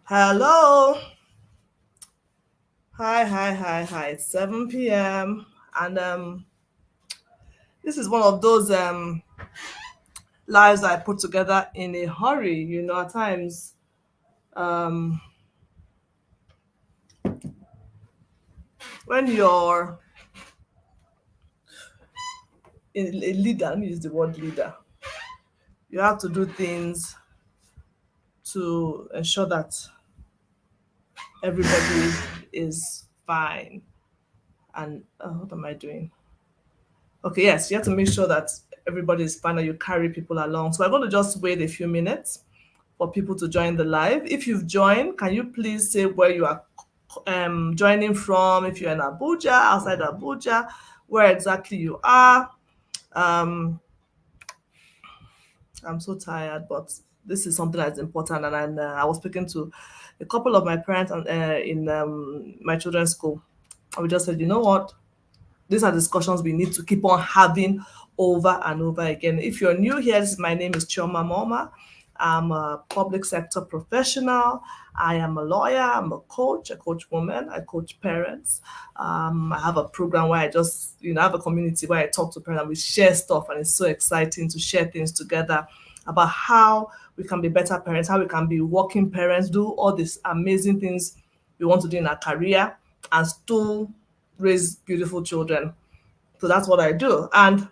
Hello. Hi. It's 7 p.m. And this is one of those lives I put together in a hurry. At times, um, when you're a leader, let me use the word leader, you have to do things to ensure that everybody is fine. And what am I doing? Okay, yes, you have to make sure that everybody is fine and you carry people along. So I'm going to just wait a few minutes for people to join the live. If you've joined, can you please say where you are joining from? If you're in Abuja, outside Abuja, where exactly you are. Um, I'm so tired, but this is something that's important. And I was speaking to a couple of my parents in my children's school. And we just said, you know what? These are discussions we need to keep on having over and over again. If you're new here, my name is Chioma Moma. I'm a public sector professional. I am a lawyer. I'm a coach woman. I coach parents. I have a program where I just, I have a community where I talk to parents and we share stuff, and it's so exciting to share things together about how we can be better parents, how we can be working parents, do all these amazing things we want to do in our career, and still raise beautiful children. So that's what I do. And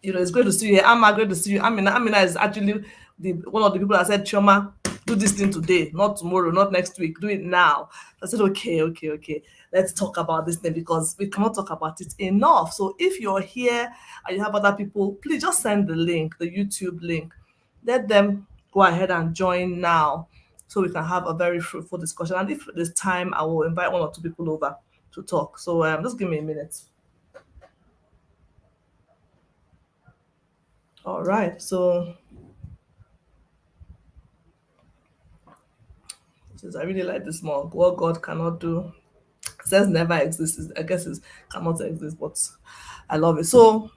it's great to see you. Amma, great to see you. Amina is actually one of the people that said, Chioma, do this thing today, not tomorrow, not next week. Do it now. I said, okay. Let's talk about this thing because we cannot talk about it enough. So if you're here and you have other people, please just send the link, the YouTube link. Let them go ahead and join now so we can have a very fruitful discussion. And if there's time, I will invite one or two people over to talk. So just give me a minute. All right. So since I really like this mug, what God cannot do says never exists. I guess it cannot exist, but I love it. So,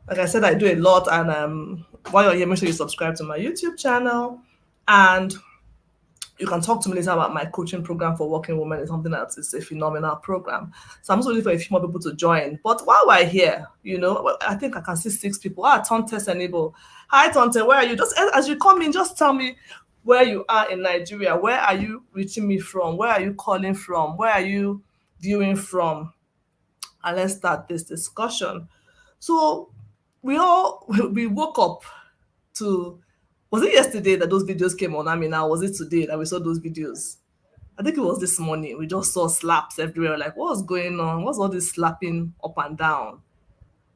like I said, I do a lot, and while you're here, make sure you subscribe to my YouTube channel, and you can talk to me later about my coaching program for working women. It's something that is a phenomenal program. So I'm also looking for a few more people to join. But while we're here, I think I can see 6 people. Tonte Senibo. Hi, Tonte. Where are you? Just as you come in, just tell me where you are in Nigeria. Where are you reaching me from? Where are you calling from? Where are you viewing from? And let's start this discussion. So we woke up to, was it yesterday that those videos came on? I mean, now was it today that we saw those videos? I think it was this morning. We just saw slaps everywhere. Like, what's going on? What's all this slapping up and down?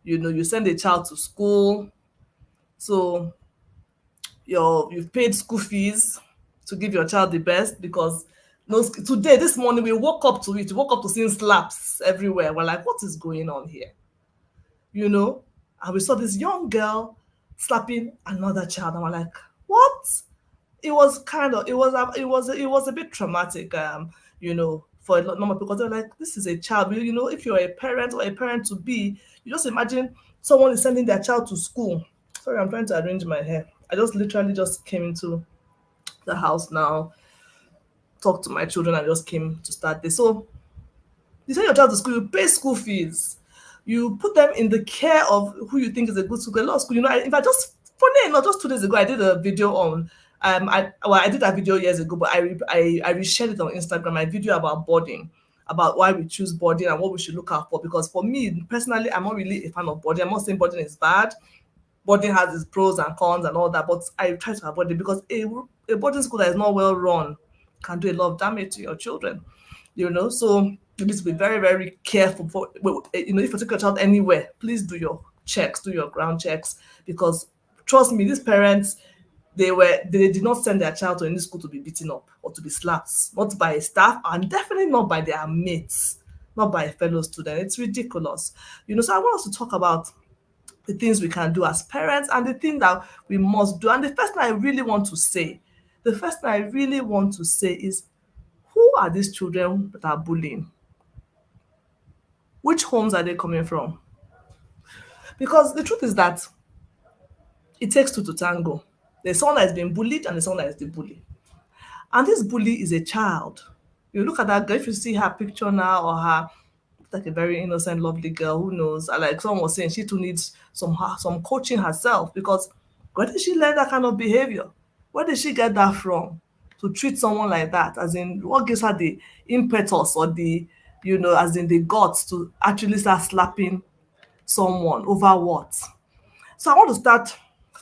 You send a child to school, so you've paid school fees to give your child the best because no, today, this morning, we woke up to it. We woke up to seeing slaps everywhere. We're like, what is going on here? You know? And we saw this young girl slapping another child. And we're like, what? It was kind of it was a bit traumatic, for a lot of people because they're like, this is a child. If you're a parent or a parent to be, you just imagine someone is sending their child to school. Sorry, I'm trying to arrange my hair. I just literally just came into the house now, talked to my children, and just came to start this. So you send your child to school, you pay school fees, you put them in the care of who you think is a good school. A lot of school, in fact, just funny enough, just 2 days ago, I did a video on. I did that video years ago, but I reshared it on Instagram. My video about boarding, about why we choose boarding and what we should look out for. Because for me personally, I'm not really a fan of boarding. I'm not saying boarding is bad. Boarding has its pros and cons and all that, but I try to avoid it because a boarding school that is not well run can do a lot of damage to your children. So you need to be very, very careful for, if you take your child anywhere, please do your checks, do your ground checks, because trust me, these parents, they did not send their child to any school to be beaten up or to be slapped, not by a staff, and definitely not by their mates, not by a fellow student. It's ridiculous. So I want us to talk about the things we can do as parents and the thing that we must do. And the first thing I really want to say is, who are these children that are bullying? Which homes are they coming from? Because the truth is that it takes two to tango. There's someone that is being bullied and there's someone that is the bully. And this bully is a child. You look at that girl, if you see her picture now or her, like a very innocent, lovely girl, who knows? Like someone was saying, she too needs some coaching herself, because where did she learn that kind of behavior? Where did she get that from? To treat someone like that, as in, what gives her the impetus or the, as in the guts to actually start slapping someone over what? So I want to start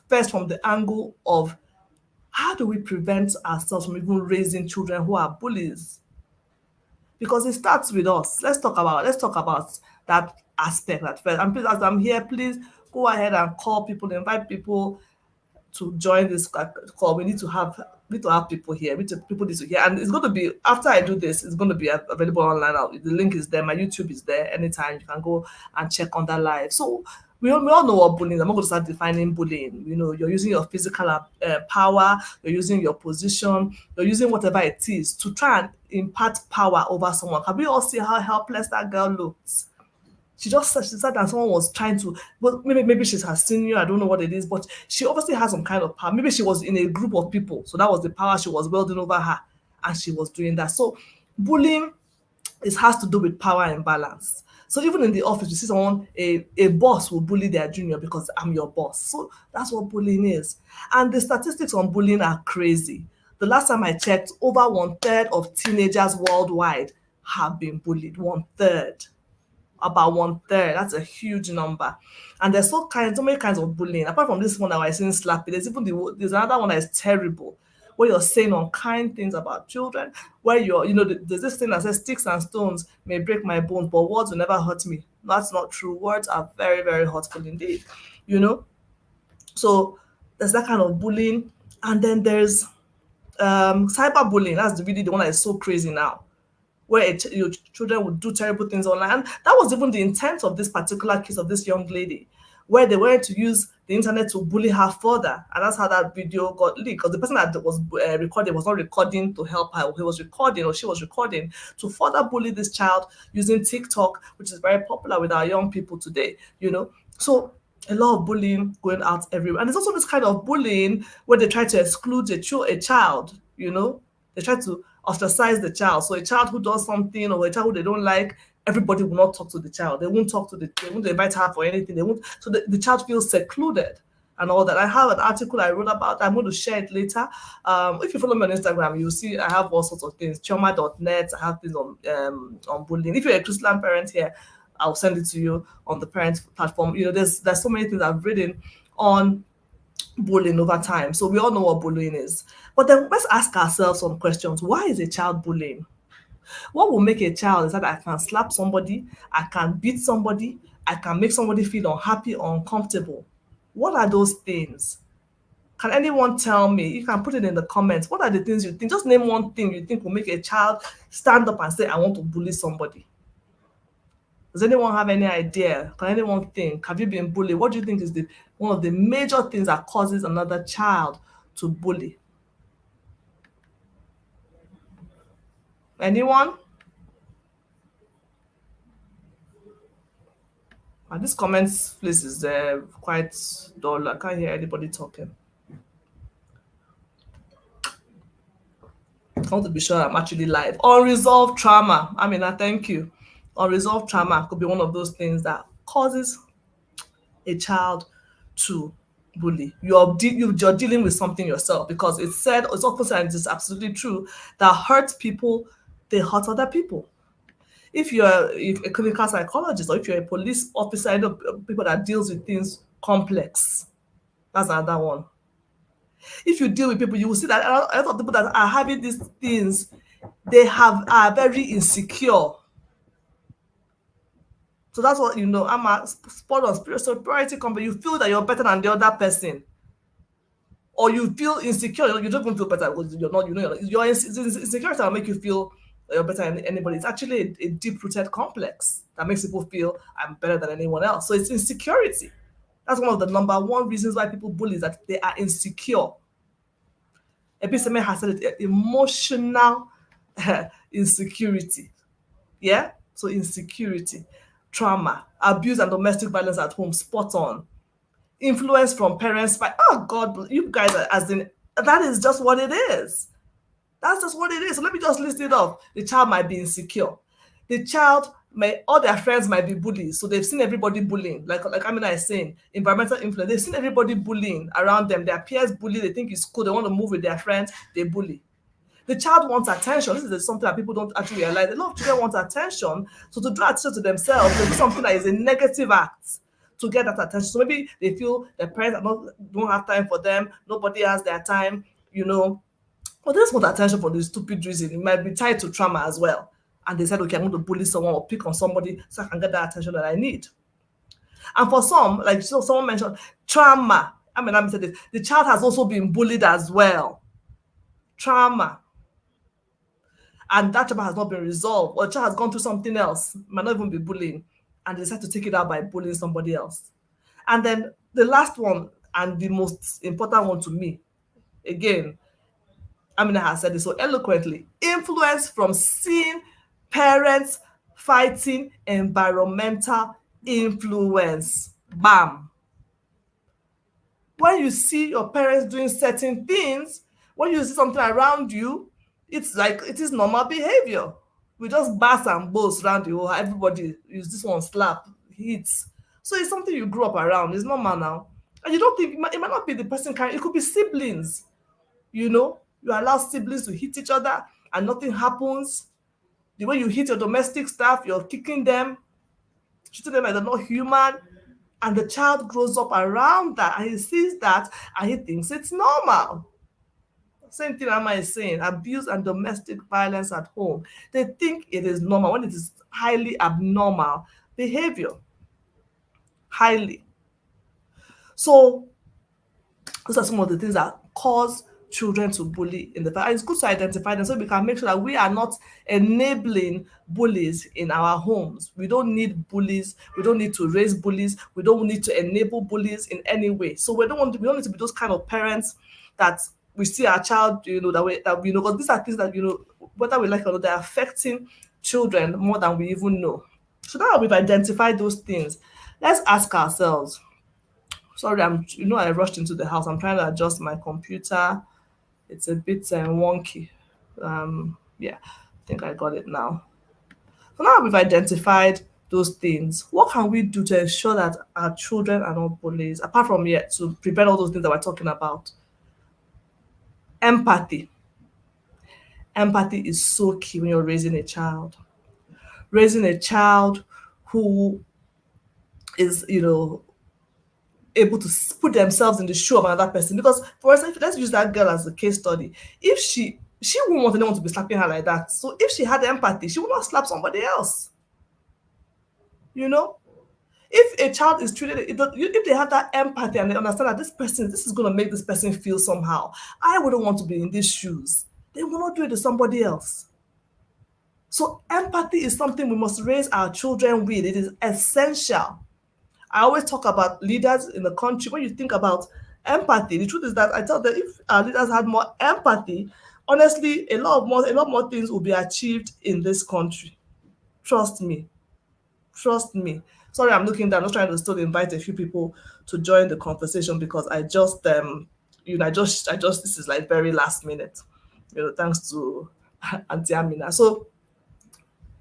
first from the angle of, how do we prevent ourselves from even raising children who are bullies? Because it starts with us. Let's talk about that aspect at first. And please, as I'm here, please go ahead and call people, invite people to join this call. We need to have people here. People need to hear, and it's going to be, after I do this, it's going to be available online. The link is there. My YouTube is there. Anytime you can go and check on that live. So we all know what bullying is. I'm not going to start defining bullying. You're using your physical power, you're using your position, you're using whatever it is to try and impart power over someone. Can we all see how helpless that girl looks? She said that someone was trying to, well, maybe she's her senior, I don't know what it is, but she obviously has some kind of power. Maybe she was in a group of people, so that was the power she was wielding over her, and she was doing that. So bullying, it has to do with power imbalance. So even in the office, you see someone, a boss will bully their junior because I'm your boss. So that's what bullying is. And the statistics on bullying are crazy. The last time I checked, over one third of teenagers worldwide have been bullied. One third, about one third. That's a huge number. And there's so many kinds of bullying. Apart from this one that I was saying slappy, there's another one that is terrible, where you're saying unkind things about children, where there's this thing that says sticks and stones may break my bones, but words will never hurt me. That's not true. Words are very, very hurtful indeed. You know? So there's that kind of bullying. And then there's cyberbullying. That's really the one that is so crazy now, where your children would do terrible things online. And that was even the intent of this particular case of this young lady, where they wanted to use the internet to bully her further. And that's how that video got leaked, because the person that was recording was not recording to help her. He was recording, or she was recording to further bully this child using TikTok, which is very popular with our young people today. So a lot of bullying going out everywhere. And there's also this kind of bullying where they try to exclude a child. They try to ostracize the child. So a child who does something, or a child who they don't like, everybody will not talk to the child. They won't invite her for anything. They won't. So the child feels secluded and all that. I have an article I wrote about. I'm going to share it later. If you follow me on Instagram, you'll see I have all sorts of things. Chioma.net. I have things on bullying. If you're a Christian parent here, I'll send it to you on the parent platform. There's so many things I've written on bullying over time. So we all know what bullying is. But then let's ask ourselves some questions. Why is a child bullying? What will make a child is that I can slap somebody, I can beat somebody, I can make somebody feel unhappy or uncomfortable. What are those things? Can anyone tell me? You can put it in the comments. What are the things you think? Just name one thing you think will make a child stand up and say, I want to bully somebody. Does anyone have any idea? Can anyone think? Have you been bullied? What do you think is one of the major things that causes another child to bully? Anyone? This comments place is quite dull. I can't hear anybody talking. I want to be sure I'm actually live. Unresolved trauma. Thank you. Unresolved trauma could be one of those things that causes a child to bully. You're dealing with something yourself, because it's often said, and it's absolutely true, that hurt people, they hurt other people. If you're a clinical psychologist, or if you're a police officer, I know people that deals with things complex. That's another one. If you deal with people, you will see that a lot of people that are having these things, they are very insecure. So that's what I'm a spot on superiority company. You feel that you're better than the other person, or you feel insecure. You don't even feel better because you're not. Your insecurity will make you feel you're better than anybody. It's actually a deep-rooted complex that makes people feel I'm better than anyone else. So it's insecurity. That's one of the number one reasons why people bully, is that they are insecure. Episeme has said it, emotional insecurity. Yeah? So insecurity, trauma, abuse and domestic violence at home, spot on. Influence from parents. Oh God, you guys are that is just what it is. That's just what it is. So let me just list it off. The child might be insecure. The child may, all their friends might be bullies. So they've seen everybody bullying. Like Amina is saying, environmental influence. They've seen everybody bullying around them. Their peers bully. They think it's cool. They want to move with their friends. They bully. The child wants attention. This is something that people don't actually realize. A lot of children want attention. So to draw attention to themselves, they do something that is a negative act to get that attention. So maybe they feel their parents don't have time for them. Nobody has their time, you know. But they just want attention for this stupid reason. It might be tied to trauma as well. And they said, okay, I'm going to bully someone or pick on somebody so I can get that attention that I need. And for some, like someone mentioned, trauma. I mean, let me say this. The child has also been bullied as well. Trauma. And that trauma has not been resolved, or the child has gone through something else, might not even be bullying, and they decide to take it out by bullying somebody else. And then the last one, and the most important one to me, again, Amina has said it so eloquently, influence from seeing parents fighting environmental influence. Bam. When you see your parents doing certain things, when you see something around you, it's like it is normal behavior. We just bash and boast around the whole, everybody use this one, slap, hits. So it's something you grew up around. It's normal now. And you don't think it might not be the person carrying, it could be siblings. You know, you allow siblings to hit each other and nothing happens. The way you hit your domestic staff, you're kicking them, treating them like they're not human. And the child grows up around that and he sees that and he thinks it's normal. Same thing Amma is saying, abuse and domestic violence at home. They think it is normal when it is highly abnormal behavior. Highly. So those are some of the things that cause children to bully in the past. It's good to identify them so we can make sure that we are not enabling bullies in our homes. We don't need bullies. We don't need to raise bullies. We don't need to enable bullies in any way. So we don't need to be those kind of parents that we see our child, because these are things that, whether we like or not, they're affecting children more than we even know. So now that we've identified those things, let's ask ourselves. Sorry, I rushed into the house. I'm trying to adjust my computer. It's a bit wonky. Yeah, I think I got it now. So now we've identified those things. What can we do to ensure that our children are not bullies, apart from yet to prevent all those things that we're talking about? Empathy. Empathy is so key when you're raising a child. Raising a child who is, able to put themselves in the shoe of another person. Because, for example, let's use that girl as a case study. If she wouldn't want anyone to be slapping her like that. So if she had empathy, she would not slap somebody else. If a child is treated, if they have that empathy and they understand that this is going to make this person feel somehow, I wouldn't want to be in these shoes. They will not do it to somebody else. So empathy is something we must raise our children with. It is essential. I always talk about leaders in the country. When you think about empathy, the truth is that I tell them if our leaders had more empathy, honestly, a lot more things will be achieved in this country. Trust me. Trust me. Sorry, I'm looking down. I'm just trying to still invite a few people to join the conversation because I just this is like very last minute. Thanks to Auntie Amina. So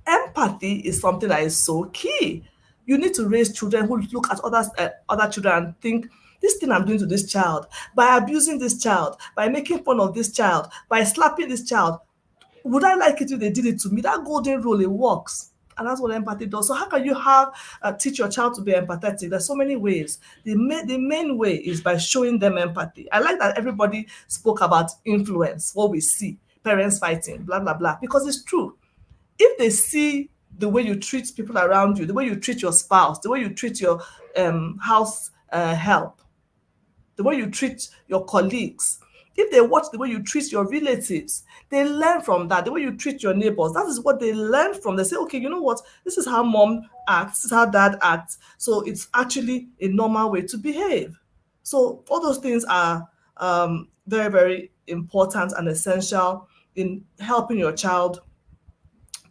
empathy is something that is so key. You need to raise children who look at other children and think, this thing I'm doing to this child, by abusing this child, by making fun of this child, by slapping this child, would I like it if they did it to me? That golden rule, it works. And that's what empathy does. So how can you teach your child to be empathetic? There's so many ways. The main way is by showing them empathy. I like that everybody spoke about influence, what we see, parents fighting, blah, blah, blah, because it's true. If they see the way you treat people around you, the way you treat your spouse, the way you treat your house help, the way you treat your colleagues, if they watch the way you treat your relatives, they learn from that. The way you treat your neighbors, that is what they learn from. They say, okay, you know what? This is how mom acts, this is how dad acts. So it's actually a normal way to behave. So all those things are very, very important and essential in helping your child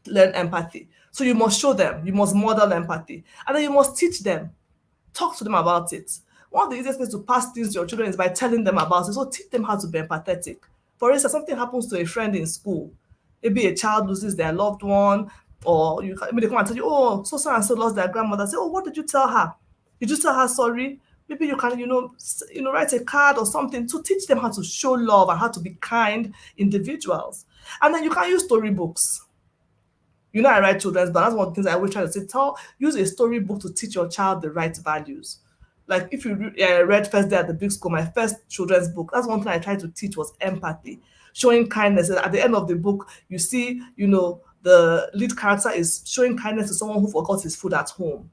learn empathy. So you must show them, you must model empathy, and then you must teach them, talk to them about it. One of the easiest ways to pass things to your children is by telling them about it. So teach them how to be empathetic. For instance, something happens to a friend in school. Maybe a child loses their loved one, or maybe they come and tell you, oh, so and so lost their grandmother. Say, oh, what did you tell her? Did you tell her sorry? Maybe you can, write a card or something to teach them how to show love and how to be kind individuals. And then you can use storybooks. I write children's, but that's one of the things I always try to say. Use a storybook to teach your child the right values. Like if you read First Day at the Big School, my first children's book, that's one thing I tried to teach was empathy, showing kindness. And at the end of the book, you see, the lead character is showing kindness to someone who forgot his food at home.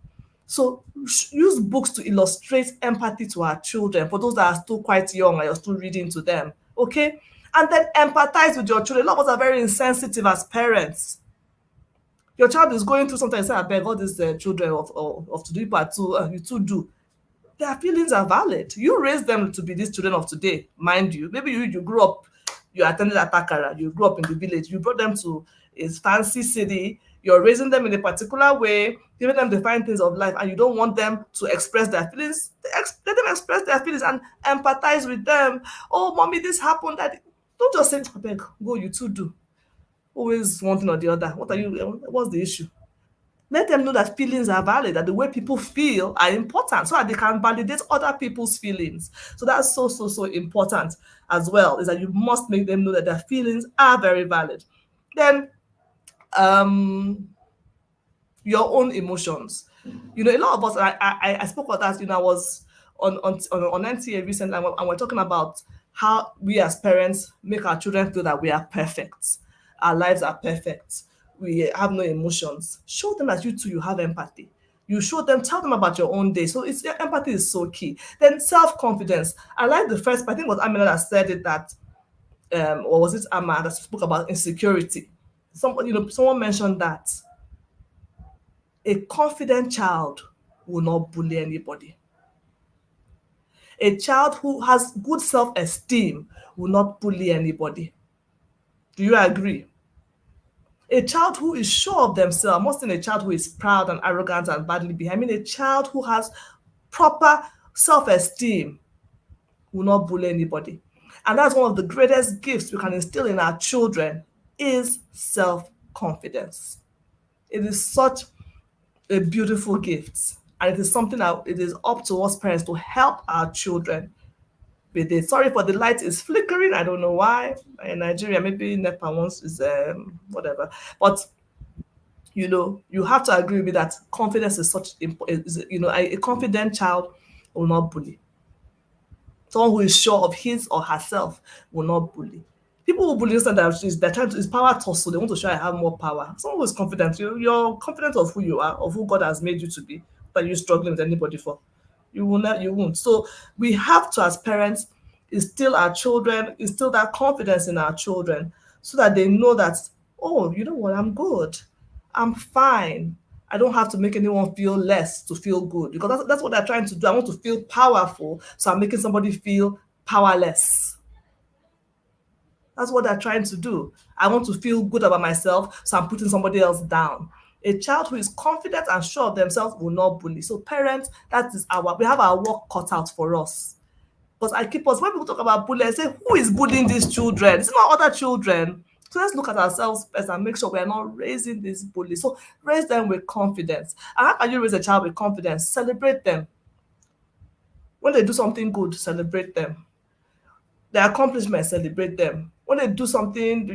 So use books to illustrate empathy to our children, for those that are still quite young and you're still reading to them. Okay? And then empathize with your children. A lot of us are very insensitive as parents. Your child is going through something, you say, I beg all these children of today, but you too do. Their feelings are valid. You raised them to be these children of today, mind you. Maybe you grew up, you attended Atakara, you grew up in the village, you brought them to a fancy city, you're raising them in a particular way, giving them the fine things of life, and you don't want them to express their feelings. Let them express their feelings and empathize with them. Oh, mommy, this happened. That Don't just say, beg, go, you too do. Always one thing or the other. What's the issue? Let them know that feelings are valid, that the way people feel are important, so that they can validate other people's feelings. So that's so important as well, is that you must make them know that their feelings are very valid. Then your own emotions. A lot of us, I spoke about that, I was on NTA recently, and we're talking about how we as parents make our children feel that we are perfect. Our lives are perfect. We have no emotions. Show them that you too, you have empathy. You show them, tell them about your own day. So empathy is so key. Then self-confidence. I like the first, I think it was Amina that said it, that or was it Amma that spoke about insecurity? Someone mentioned that a confident child will not bully anybody. A child who has good self-esteem will not bully anybody. Do you agree? A child who is sure of themselves, I'm not saying a child who is proud and arrogant and badly behaved. I mean a child who has proper self-esteem will not bully anybody. And that's one of the greatest gifts we can instill in our children, is self-confidence. It is such a beautiful gift. And it is something that it is up to us parents to help our children with it. Sorry for the light is flickering. I don't know why. In Nigeria, maybe NEPA once is whatever. But you have to agree with me that confidence is such a confident child will not bully. Someone who is sure of his or herself will not bully. People who bully understand that they're trying to, is power tussle. They want to show I have more power. Someone who is confident, you're confident of who you are, of who God has made you to be, but you're struggling with anybody for. You will not, you won't. So we have to, as parents, instill that confidence in our children, so that they know that, oh, you know what, I'm good. I'm fine. I don't have to make anyone feel less to feel good, because that's what they're trying to do. I want to feel powerful, so I'm making somebody feel powerless. That's what they're trying to do. I want to feel good about myself, so I'm putting somebody else down. A child who is confident and sure of themselves will not bully. So parents, we have our work cut out for us. But when people talk about bullying, I say, who is bullying these children? It's not other children. So let's look at ourselves first and make sure we are not raising these bullies. So raise them with confidence. And how can you raise a child with confidence? Celebrate them. When they do something good, celebrate them. Their accomplishments, celebrate them. When they do something,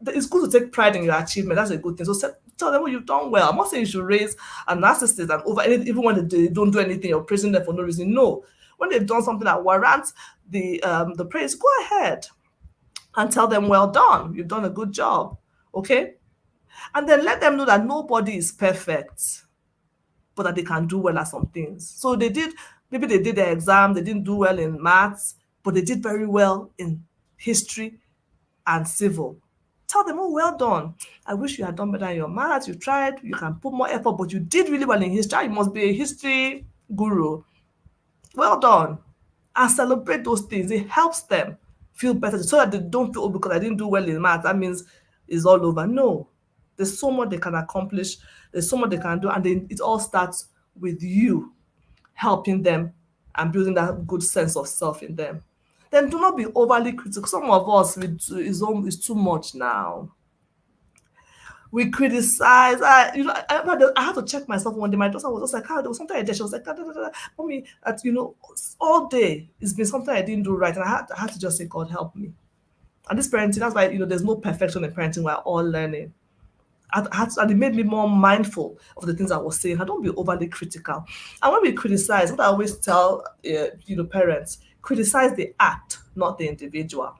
it's good to take pride in your achievement. That's a good thing. So tell them, you've done well. I'm not saying you should raise a narcissist and over anything, even when they don't do anything, you're praising them for no reason. No. When they've done something that warrants the praise, go ahead and tell them, well done. You've done a good job. Okay? And then let them know that nobody is perfect, but that they can do well at some things. So maybe they did their exam, they didn't do well in maths, but they did very well in history and civil. Tell them, oh, well done. I wish you had done better in your maths. You tried, you can put more effort, but you did really well in history. You must be a history guru. Well done. And celebrate those things. It helps them feel better, so that they don't feel, oh, because I didn't do well in maths, that means it's all over. No. There's so much they can accomplish. There's so much they can do. And then it all starts with you helping them and building that good sense of self in them. Then do not be overly critical. Some of us is too much now. We criticize. I had to check myself one day. My daughter was just like, "How there was something I did." She was like, da, da, da, da. "Mommy, all day it's been something I didn't do right," and I had to just say, "God help me." And this parenting, that's why there's no perfection in parenting. We're all learning. And it made me more mindful of the things I was saying. I don't be overly critical. And when we criticize, what I always tell parents, criticize the act, not the individual.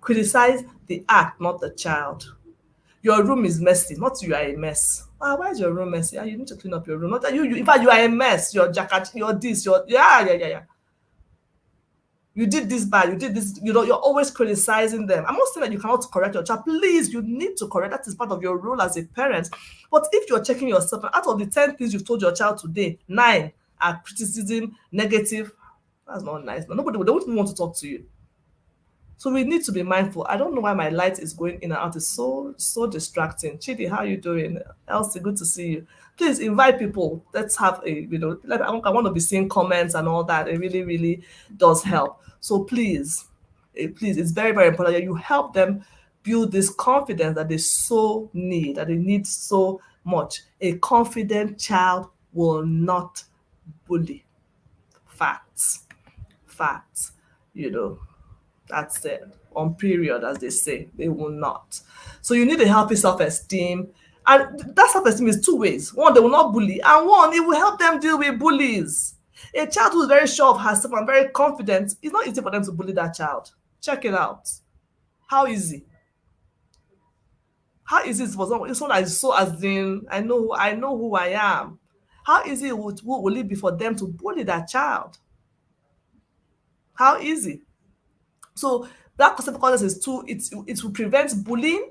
Criticize the act, not the child. Your room is messy, not you are a mess. Ah, why is your room messy? Ah, you need to clean up your room. Not that you in fact you are a mess. Your jacket, your this, your yeah. You did this bad, you did this, you're always criticizing them. I'm not saying that you cannot correct your child. Please, you need to correct. That is part of your role as a parent. But if you're checking yourself, and out of the 10 things you've told your child today, 9 are criticism, negative, that's not nice. Nobody would don't even want to talk to you. So we need to be mindful. I don't know why my light is going in and out. It's so distracting. Chidi, how are you doing? Elsie, good to see you. Please invite people. Let's have I want to be seeing comments and all that. It really, really does help. So please, it's very, very important that you help them build this confidence that they so need, that they need so much. A confident child will not bully. Facts. Facts. You know. That's it. On period, as they say, they will not. So you need a healthy self-esteem. And that self-esteem is two ways. One, they will not bully. And one, it will help them deal with bullies. A child who's very sure of herself and very confident, it's not easy for them to bully that child. Check it out. How easy? How easy is for someone that is so as in, I know who I am. How easy will it be for them to bully that child? How easy? So that concept of conscience is two. It will prevent bullying,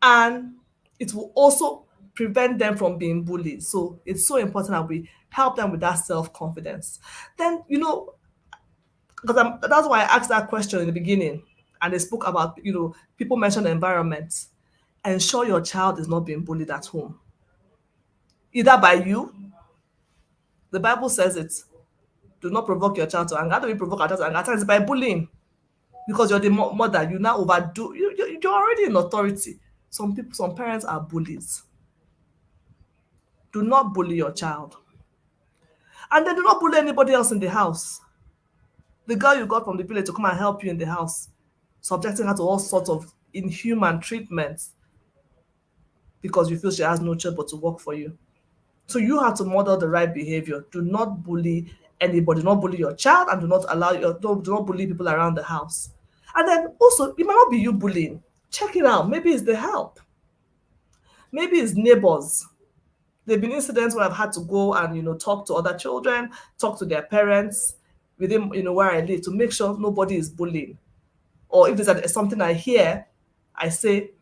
and it will also prevent them from being bullied. So it's so important that we help them with that self-confidence. Then because that's why I asked that question in the beginning, and they spoke about people mentioned the environment. Ensure your child is not being bullied at home, either by you. The Bible says it. Do not provoke your child to anger. How do we provoke our child to anger? At times by bullying. Because you're the mother, you now overdo. You're already in authority. Some parents are bullies. Do not bully your child, and then do not bully anybody else in the house. The girl you got from the village to come and help you in the house, subjecting her to all sorts of inhuman treatments because you feel she has no choice but to work for you. So you have to model the right behavior. Do not bully anybody. Do not bully your child, and do not bully people around the house. And then also, it might not be you bullying. Check it out. Maybe it's the help. Maybe it's neighbors. There have been incidents where I've had to go and talk to other children, talk to their parents within where I live to make sure nobody is bullying. Or if there's something I hear, I say,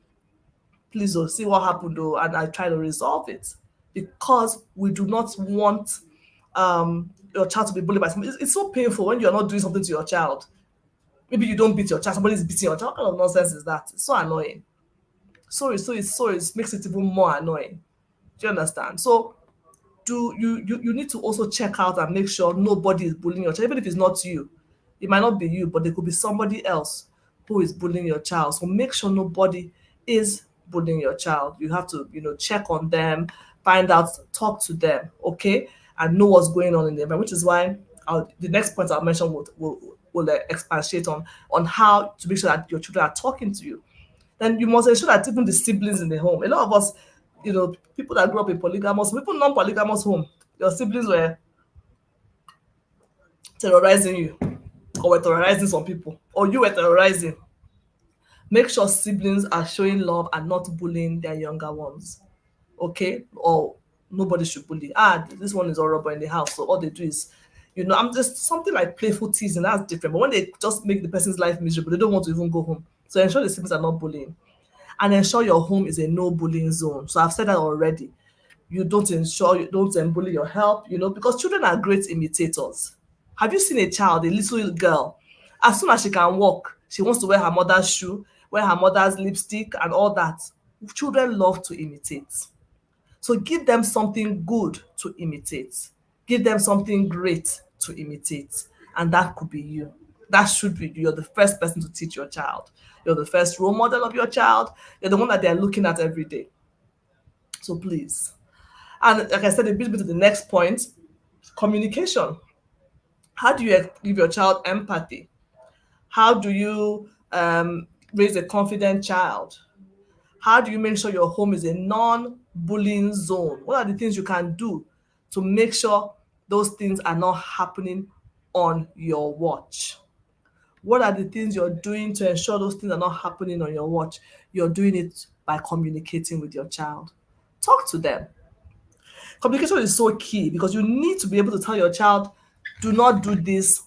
please see what happened though, and I try to resolve it, because we do not want your child to be bullied by somebody. It's so painful when you're not doing something to your child. Maybe you don't beat your child, somebody's beating your child. What kind of nonsense is that? It's so annoying. It makes it even more annoying. Do you understand? So you need to also check out and make sure nobody is bullying your child, even if it's not you. It might not be you, but there could be somebody else who is bullying your child. So make sure nobody is bullying your child. You have to check on them, find out, talk to them, okay, and know what's going on in them. Which is why the next point I'll mention will expatiate on how to make sure that your children are talking to you. Then you must ensure that even the siblings in the home. A lot of us, people that grew up in polygamous, people non-polygamous home, your siblings were terrorizing you, or were terrorizing some people, or you were terrorizing. Make sure siblings are showing love and not bullying their younger ones, okay? Or nobody should bully. This one is horrible in the house, so all they do is, I'm just something like playful teasing. That's different. But when they just make the person's life miserable, they don't want to even go home. So ensure the siblings are not bullying, and ensure your home is a no bullying zone. So I've said that already. You don't bully your help, because children are great imitators. Have you seen a child, a little girl, as soon as she can walk, she wants to wear her mother's shoe, wear her mother's lipstick and all that. Children love to imitate. So give them something good to imitate. Give them something great to imitate. And that could be you. That should be you. You're the first person to teach your child. You're the first role model of your child. You're the one that they're looking at every day. So please. And like I said, it brings me to the next point, communication. How do you give your child empathy? How do you raise a confident child? How do you make sure your home is a non-bullying zone? What are the things you can do to make sure those things are not happening on your watch? What are the things you're doing to ensure those things are not happening on your watch? You're doing it by communicating with your child. Talk to them. Communication is so key because you need to be able to tell your child, do not do this,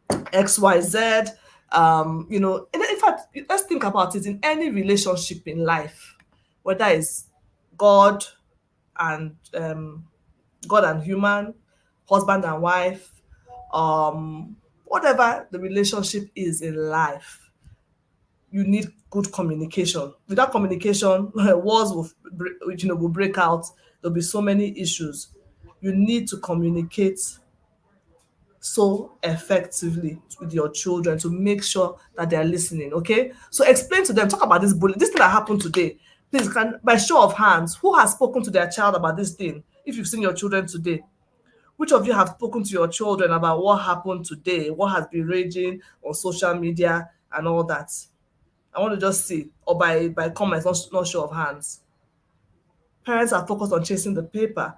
XYZ. In fact, let's think about it in any relationship in life, whether it's God and God and human, husband and wife, whatever the relationship is in life, you need good communication. Without communication, wars will break out. There'll be so many issues. You need to communicate so effectively with your children to make sure that they're listening. Okay, so explain to them, talk about this bullying, this thing that happened today. Please, can by show of hands, who has spoken to their child about this thing? If you've seen your children today, which of you have spoken to your children about what happened today, what has been raging on social media and all that? I want to just see, or by comments, not show of hands. Parents are focused on chasing the paper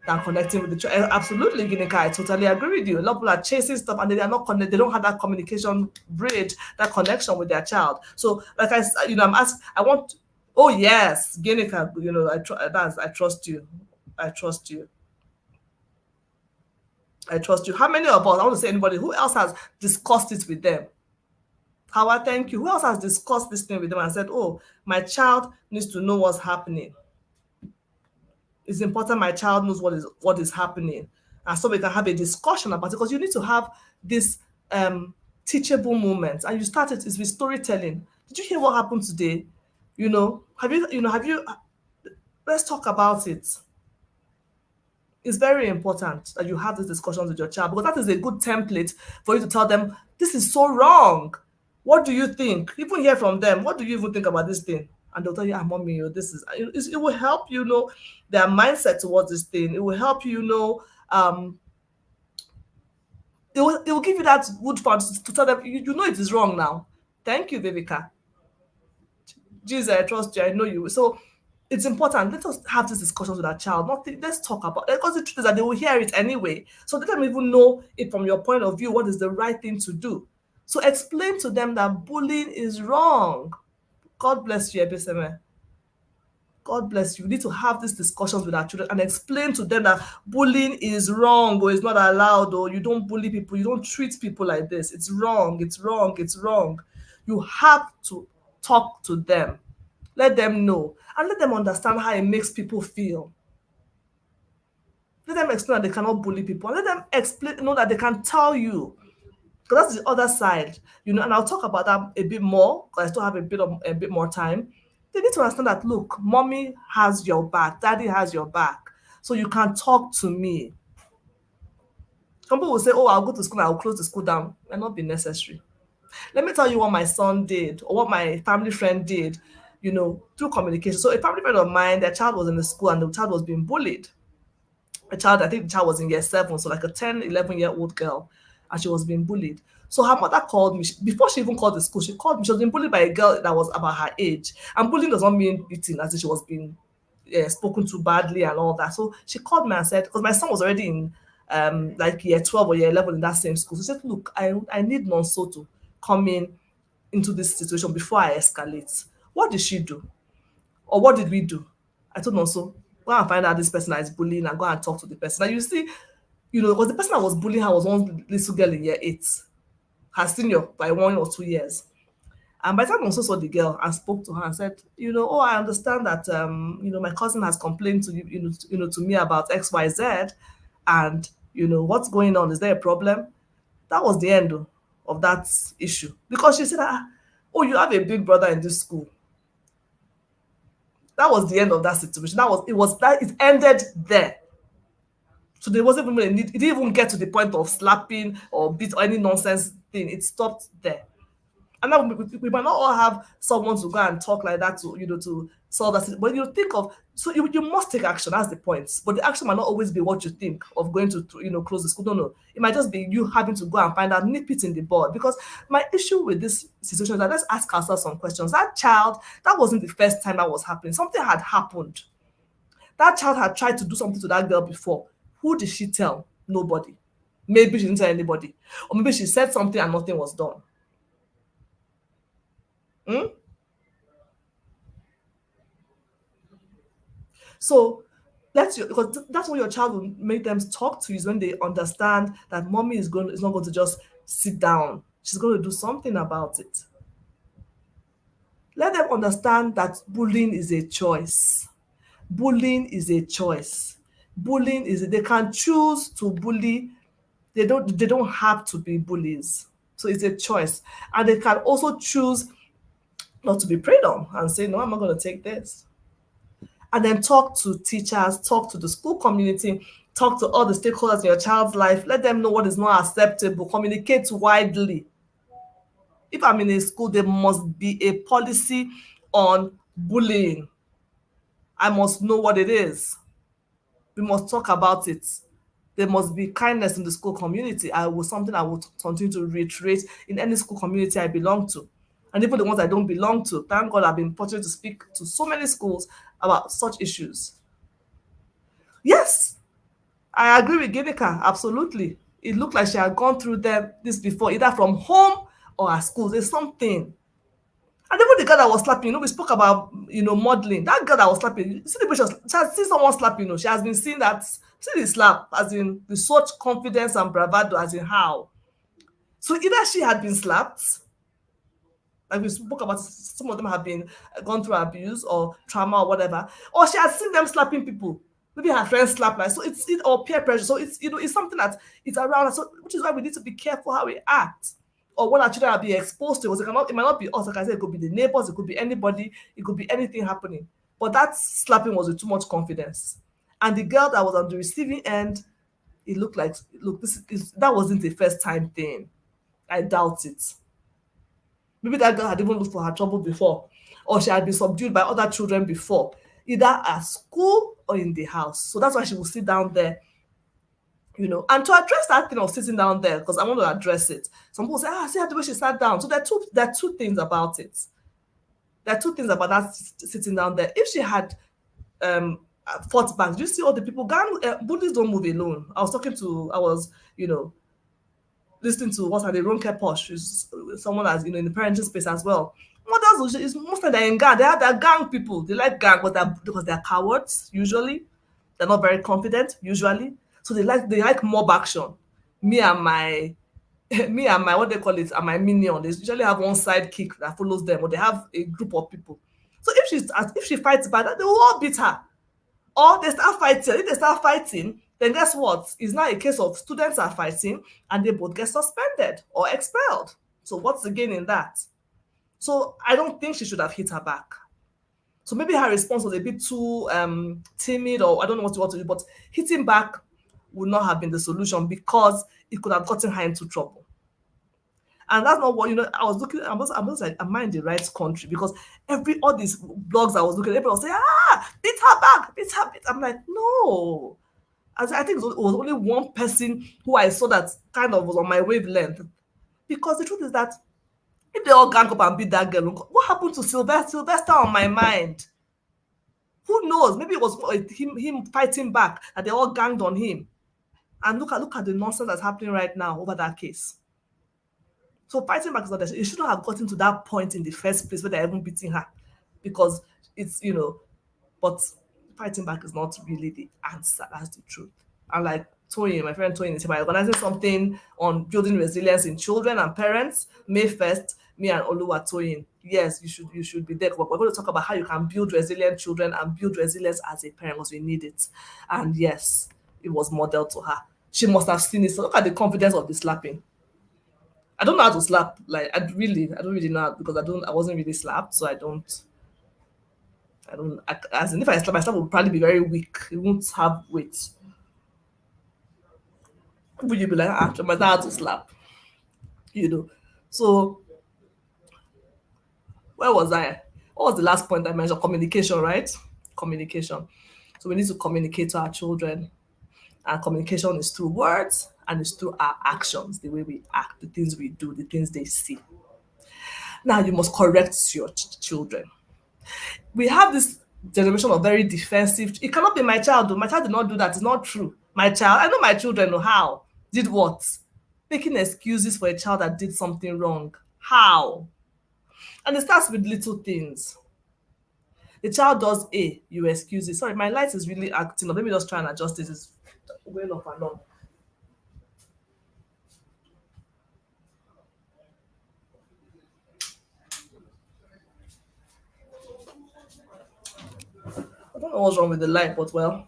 than connecting with the child. Absolutely, Ginika, I totally agree with you. A lot of people are chasing stuff and they are not they don't have that communication bridge, that connection with their child. So, like I'm asked, I want. Oh yes, Ginika, I trust you. I trust you. I trust you. How many of us? I want to say anybody who else has discussed it with them. Howard, thank you. Who else has discussed this thing with them and said, "Oh, my child needs to know what's happening. It's important my child knows what is happening," and so we can have a discussion about it, because you need to have this teachable moment, and you start it is with storytelling. Did you hear what happened today? Have you let's talk about it. It's very important that you have these discussions with your child, because that is a good template for you to tell them, this is so wrong. What do you think? Even hear from them, what do you even think about this thing? And they'll tell you, mommy, this is, it will help you know their mindset towards this thing. It will help you know, it will give you that good fund to tell them, you know it is wrong now. Thank you, Vivika. Jesus, I trust you. I know you. So it's important. Let us have these discussions with our child. Let's talk about it, because the truth is that they will hear it anyway. So let them even know it from your point of view, what is the right thing to do. So explain to them that bullying is wrong. God bless you, Ebiseme. God bless you. We need to have these discussions with our children and explain to them that bullying is wrong, or is not allowed, or you don't bully people, you don't treat people like this. It's wrong, it's wrong, it's wrong. You have to talk to them. Let them know and let them understand how it makes people feel. Let them explain that they cannot bully people. And let them explain, know that they can tell you. Because that's the other side, and I'll talk about that a bit more because I still have a bit more time. They need to understand that, look, mommy has your back, daddy has your back, so you can talk to me. Some people will say, oh, I'll go to school and I'll close the school down. It might not be necessary. Let me tell you what my son did, or what my family friend did, through communication. So a family friend of mine, their child was in the school and the child was being bullied. I think the child was in year 7, so like a 10, 11-year-old girl, and she was being bullied. So her mother called me. Before she even called the school, she called me. She was being bullied by a girl that was about her age. And bullying does not mean beating, as if she was being spoken to badly and all that. So she called me and said, because my son was already in like year 12 or year 11 in that same school. So she said, look, I need Nonso to come into this situation before I escalate. What did she do? Or what did we do? I told Nonso, go and find out this person that is bullying and go and talk to the person. Now you see, because the person that was bullying her was one little girl in year 8, her senior by 1 or 2 years. And by the time I also saw the girl and spoke to her and said, oh, I understand that, my cousin has complained to to me about X, Y, Z, and what's going on? Is there a problem? That was the end of that issue, because she said, oh, you have a big brother in this school. That was the end of that situation. It ended there. So there wasn't even a need. It didn't even get to the point of slapping or beat or any nonsense thing. It stopped there. And now we might not all have someone to go and talk like that to, to solve that. But you think of, so you must take action. That's the point. But the action might not always be what you think of going to, close the school. No, no. It might just be you having to go and find out, nip it in the bud. Because my issue with this situation is that, let's ask ourselves some questions. That child, that wasn't the first time that was happening. Something had happened. That child had tried to do something to that girl before. Who did she tell? Nobody. Maybe she didn't tell anybody. Or maybe she said something and nothing was done. Hmm? So because that's what your child will make them talk to you, is when they understand that mommy is not going to just sit down. She's going to do something about it. Let them understand that bullying is a choice. Bullying is a choice. Bullying is, they can choose to bully. They don't have to be bullies. So it's a choice. And they can also choose not to be preyed on and say, no, I'm not going to take this. And then talk to teachers, talk to the school community, talk to all the stakeholders in your child's life. Let them know what is not acceptable. Communicate widely. If I'm in a school, there must be a policy on bullying. I must know what it is. We must talk about it. There must be kindness in the school community. Something I will continue to reiterate in any school community I belong to. And even the ones I don't belong to. Thank God I've been fortunate to speak to so many schools about such issues. Yes, I agree with Ginika, absolutely. It looked like she had gone through this before, either from home or at school. There's something. And even the girl that was slapping, we spoke about, modeling. That girl that was slapping, you see the way she has seen someone slapping, she has been seeing that, see the slap, as in with such confidence and bravado, as in how. So either she had been slapped, like we spoke about, some of them have been gone through abuse or trauma or whatever, or she has seen them slapping people. Maybe her friends slap like, so it's or peer pressure. So it's something that it's around us. So, which is why we need to be careful how we act or what our children are being exposed to. Because it might not be us. Like I said, it could be the neighbors, it could be anybody, it could be anything happening. But that slapping was with too much confidence. And the girl that was on the receiving end, it looked like, look, that wasn't the first time thing. I doubt it. Maybe that girl had even looked for her trouble before, or she had been subdued by other children before, either at school or in the house. So that's why she will sit down there, And to address that thing of sitting down there, because I want to address it. Some people say, see how the way she sat down. So there are two things about it. There are two things about that sitting down there. If she had fought back, do you see all the people? Bullies don't move alone. I was, listening to what's her name, Ronke Posh, is someone that's in the parenting space as well. Mothers is most of them in gang. They're gang people. They like gang, because they're cowards usually. They're not very confident usually. So they like mob action. Me and my what they call it, and my minion. They usually have one sidekick that follows them, or they have a group of people. So if she fights back, they will all beat her. Or they start fighting. If they start fighting, then guess what? It's not a case of students are fighting and they both get suspended or expelled. So what's the gain in that? So I don't think she should have hit her back. So maybe her response was a bit too timid, or I don't know what you want to do, but hitting back would not have been the solution, because it could have gotten her into trouble. And that's not what, I was looking, I was like, am I in the right country? Because all these blogs I was looking at, everybody was saying, beat her back, beat her. I'm like, no. I think it was only one person who I saw that kind of was on my wavelength. Because the truth is that if they all gang up and beat that girl, what happened to Sylvester? Sylvester on my mind. Who knows? Maybe it was him fighting back, and they all ganged on him. And look at the nonsense that's happening right now over that case. So fighting back is not that. It shouldn't have gotten to that point in the first place where they're even beating her, because it's, but fighting back is not really the answer. That's the truth. And like Toyin, my friend Toyin, is by organizing something on building resilience in children and parents, May 1st, me and Oluwa Toyin. Yes, you should be there. But we're going to talk about how you can build resilient children and build resilience as a parent, because we need it. And yes, it was modeled to her. She must have seen it. So look at the confidence of the slapping. I don't know how to slap. Like I don't really know how, because I wasn't really slapped, so I don't. As in, if I slap, my slap would probably be very weak. It won't have weight. Would you be like, I might know how to slap? you know. So where was I? What was the last point I mentioned? Communication, right? Communication. So we need to communicate to our children. And communication is through words and it's through our actions, the way we act, the things we do, the things they see. Now you must correct your children. We have this generation of very defensive. It cannot be my child. Though. My child did not do that. It's not true. My child, I know my children know how. Did what? Making excuses for a child that did something wrong. How? And it starts with little things. The child does A, you excuse it. Sorry, my light is really acting up. Let me just try and adjust this. It's going up and on. I don't know what's wrong with the light, but well,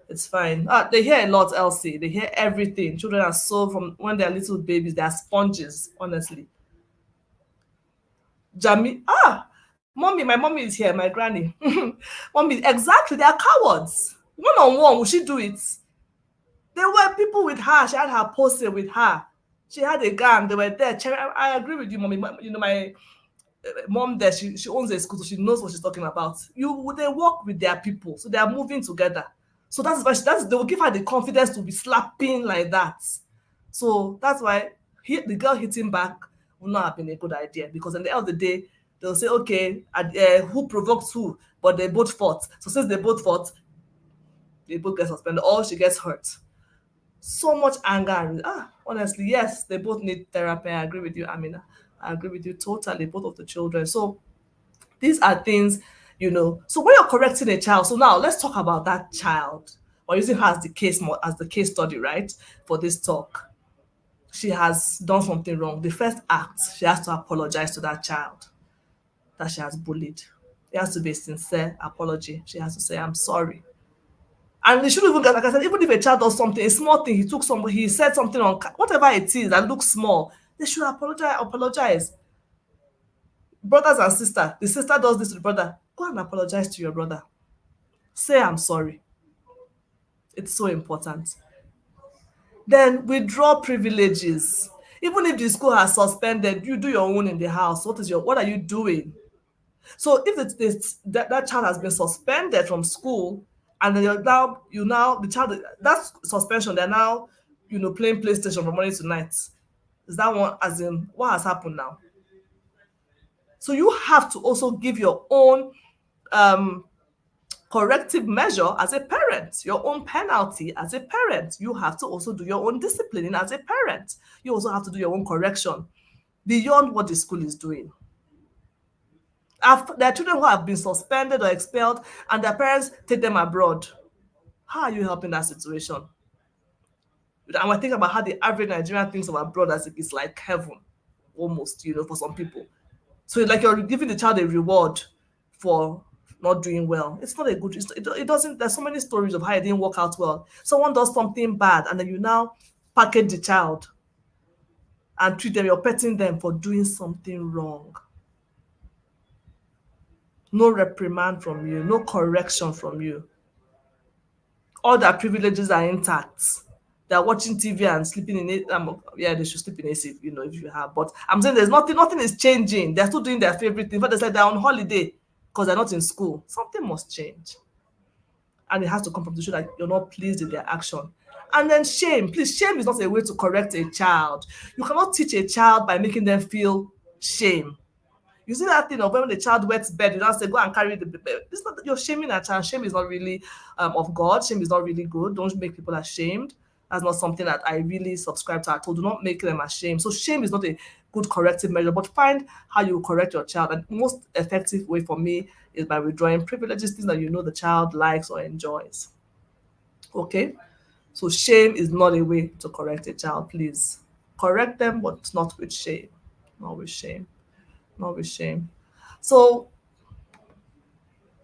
it's fine. They hear a lot, Elsie. They hear everything. Children are so from when they're little babies, they are sponges, honestly. Jamie, mommy, my mommy is here, my granny. Mommy, exactly, they are cowards. One on one, will she do it? There were people with her. She had her poster with her. She had a gang. They were there. I agree with you, mommy. You know, my mom there, she owns a school, so she knows what she's talking about. They work with their people, so they are moving together. So that's why they will give her the confidence to be slapping like that. So that's why the girl hitting back would not have been a good idea because at the end of the day, they'll say, okay, who provoked who? But they both fought. So since they both fought, they both get suspended or she gets hurt. So much anger. Honestly, yes, they both need therapy. I agree with you, Amina. I agree with you totally, both of the children. So these are things, So when you're correcting a child, so now let's talk about that child. We're using her as the case study, right? For this talk. She has done something wrong. The first act, she has to apologize to that child that she has bullied. It has to be a sincere apology. She has to say, I'm sorry. And they shouldn't even get, like I said, even if a child does something, a small thing, he said something on, whatever it is that looks small, they should apologize. Brothers and sisters, the sister does this to the brother, go and apologize to your brother. Say, I'm sorry. It's so important. Then withdraw privileges. Even if the school has suspended, you do your own in the house. What are you doing? So if that child has been suspended from school, and then the child, that suspension, they're now, playing PlayStation from morning to night. Is that one, as in, what has happened now? So you have to also give your own um corrective measure as a parent, your own penalty as a parent. You have to also do your own disciplining as a parent. You also have to do your own correction beyond what the school is doing. There are children who have been suspended or expelled and their parents take them abroad. How are you helping that situation? And we're thinking about how the average Nigerian thinks of abroad as if it's like heaven, almost, for some people. So it's like you're giving the child a reward for not doing well. It's not a good, it doesn't, there's so many stories of how it didn't work out well. Someone does something bad and then you now package the child and treat them, you're petting them for doing something wrong. No reprimand from you, no correction from you. All their privileges are intact. They're watching TV and sleeping in it. Yeah, they should sleep in AC, if you have. But I'm saying there's nothing is changing. They're still doing their favorite thing. But they said they're on holiday because they're not in school. Something must change. And it has to come from the show that you're not pleased with their action. And then shame. Please, shame is not a way to correct a child. You cannot teach a child by making them feel shame. You see that thing of when the child wets bed, you don't say, go and carry the bed. It's not, you're shaming a child. Shame is not really of God. Shame is not really good. Don't make people ashamed. That's not something that I really subscribe to at all. Do not make them ashamed. So shame is not a good corrective measure, but find how you correct your child. And the most effective way for me is by withdrawing privileges, things that the child likes or enjoys. Okay? So shame is not a way to correct a child, please. Correct them, but not with shame. Not with shame. Not with shame. So,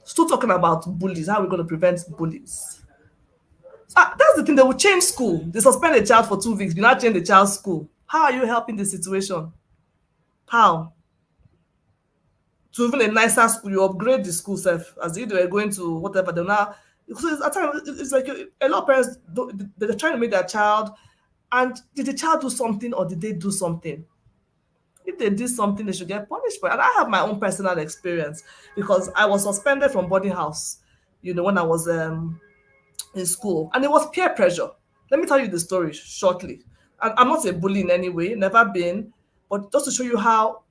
still talking about bullies, how are we going to prevent bullies? That's the thing, they will change school. They suspend a child for 2 weeks, you now change the child's school. How are you helping the situation? How? To even a nicer school, you upgrade the school self as if they were going to whatever. They're now, so at times, it's like a lot of parents, they're trying to make their child, and did the child do something or did they do something? If they did something, they should get punished for it. And I have my own personal experience because I was suspended from boarding house, when I was in school, and it was peer pressure. Let me tell you the story shortly. I'm not a bully in any way, never been, but just to show you how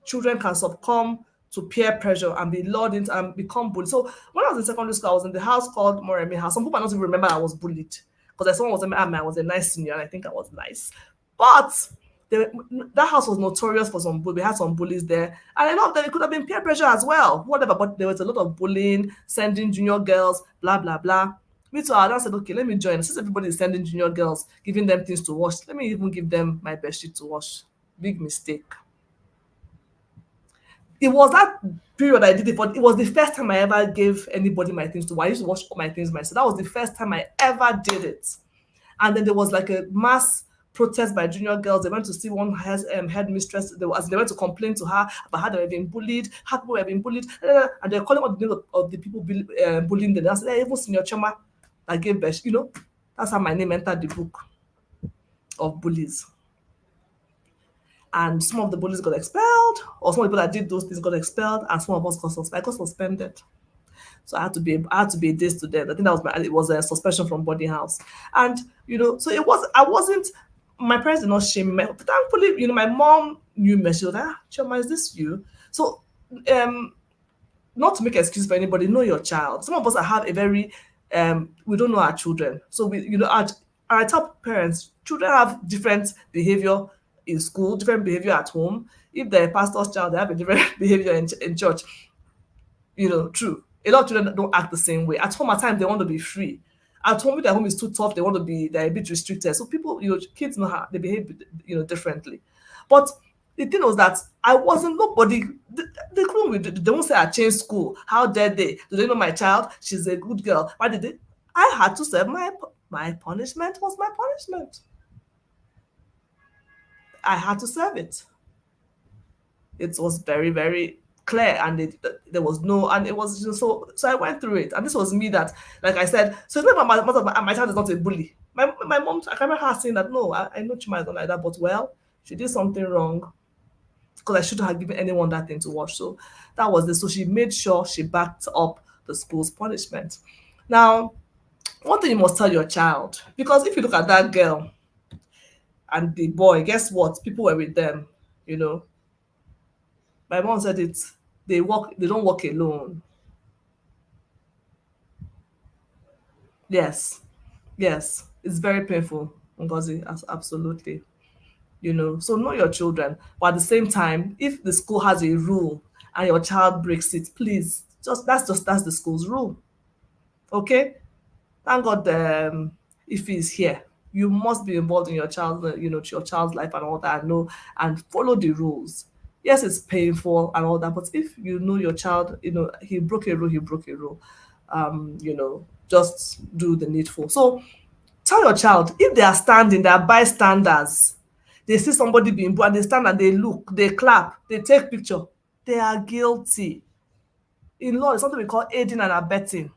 children can succumb to peer pressure and be lured into and become bullied. So when I was in secondary school, I was in the house called Moremi House. Some people might not even remember I was bullied because someone was telling me I was a nice senior and I think I was nice. But that house was notorious for some bullies. We had some bullies there, and I know that it could have been peer pressure as well, whatever. But there was a lot of bullying, sending junior girls, blah blah blah. Me too. I said, okay, let me join. Since everybody is sending junior girls, giving them things to wash, let me even give them my bed sheet to wash. Big mistake. It was that period I did it, but it was the first time I ever gave anybody my things to wash. I used to wash all my things myself. That was the first time I ever did it. And then there was like a mass protest by junior girls. They went to see one headmistress. They went to complain to her about how they were being bullied, how people were being bullied, and they're calling out the name of the people bullying them. I said, hey, even Senior Chama, I gave birth. That's how my name entered the book of bullies. And some of the bullies got expelled, or some people that did those things got expelled, and some of us got suspended. I got suspended. So I had to be a day student. I think it was a suspension from boarding house. And so I wasn't, my parents did not shame me. Thankfully, my mom knew me. She was like, Choma, is this you? So not to make excuse for anybody, know your child. Some of us have a very we don't know our children. So our top parents, children have different behavior in school, different behavior at home. If they're a pastor's child, they have a different behavior in church. True. A lot of children don't act the same way. At home, at times they want to be free. At home, if their home is too tough, they're a bit restricted. So people, kids know how they behave, differently. But the thing was that I wasn't nobody. They won't say I changed school. How dare they? Do they know my child? She's a good girl. Why did they? I had to serve my punishment was my punishment. I had to serve it. It was very, very clear, and there was no, and it was just so I went through it, and this was me that, like I said, so it's not about my child is not a bully. My mom, I can remember her saying that, no, I know Chima is not like that, but well, she did something wrong because I shouldn't have given anyone that thing to watch. So that was so she made sure she backed up the school's punishment. Now, one thing you must tell your child, because if you look at that girl and the boy, guess what? People were with them, My mom said it. They don't walk alone. Yes. Yes. It's very painful, Ngozi. Absolutely. So know your children. But at the same time, if the school has a rule and your child breaks it, please, that's the school's rule. Okay? Thank God if he's here. You must be involved in your your child's life and all that, and follow the rules. Yes, it's painful and all that, but if you know your child, he broke a rule, he broke a rule. Just do the needful. So tell your child, if they are standing, they are bystanders, they see somebody being bullied, and they stand and they look, they clap, they take picture, they are guilty. In law, it's something we call aiding and abetting.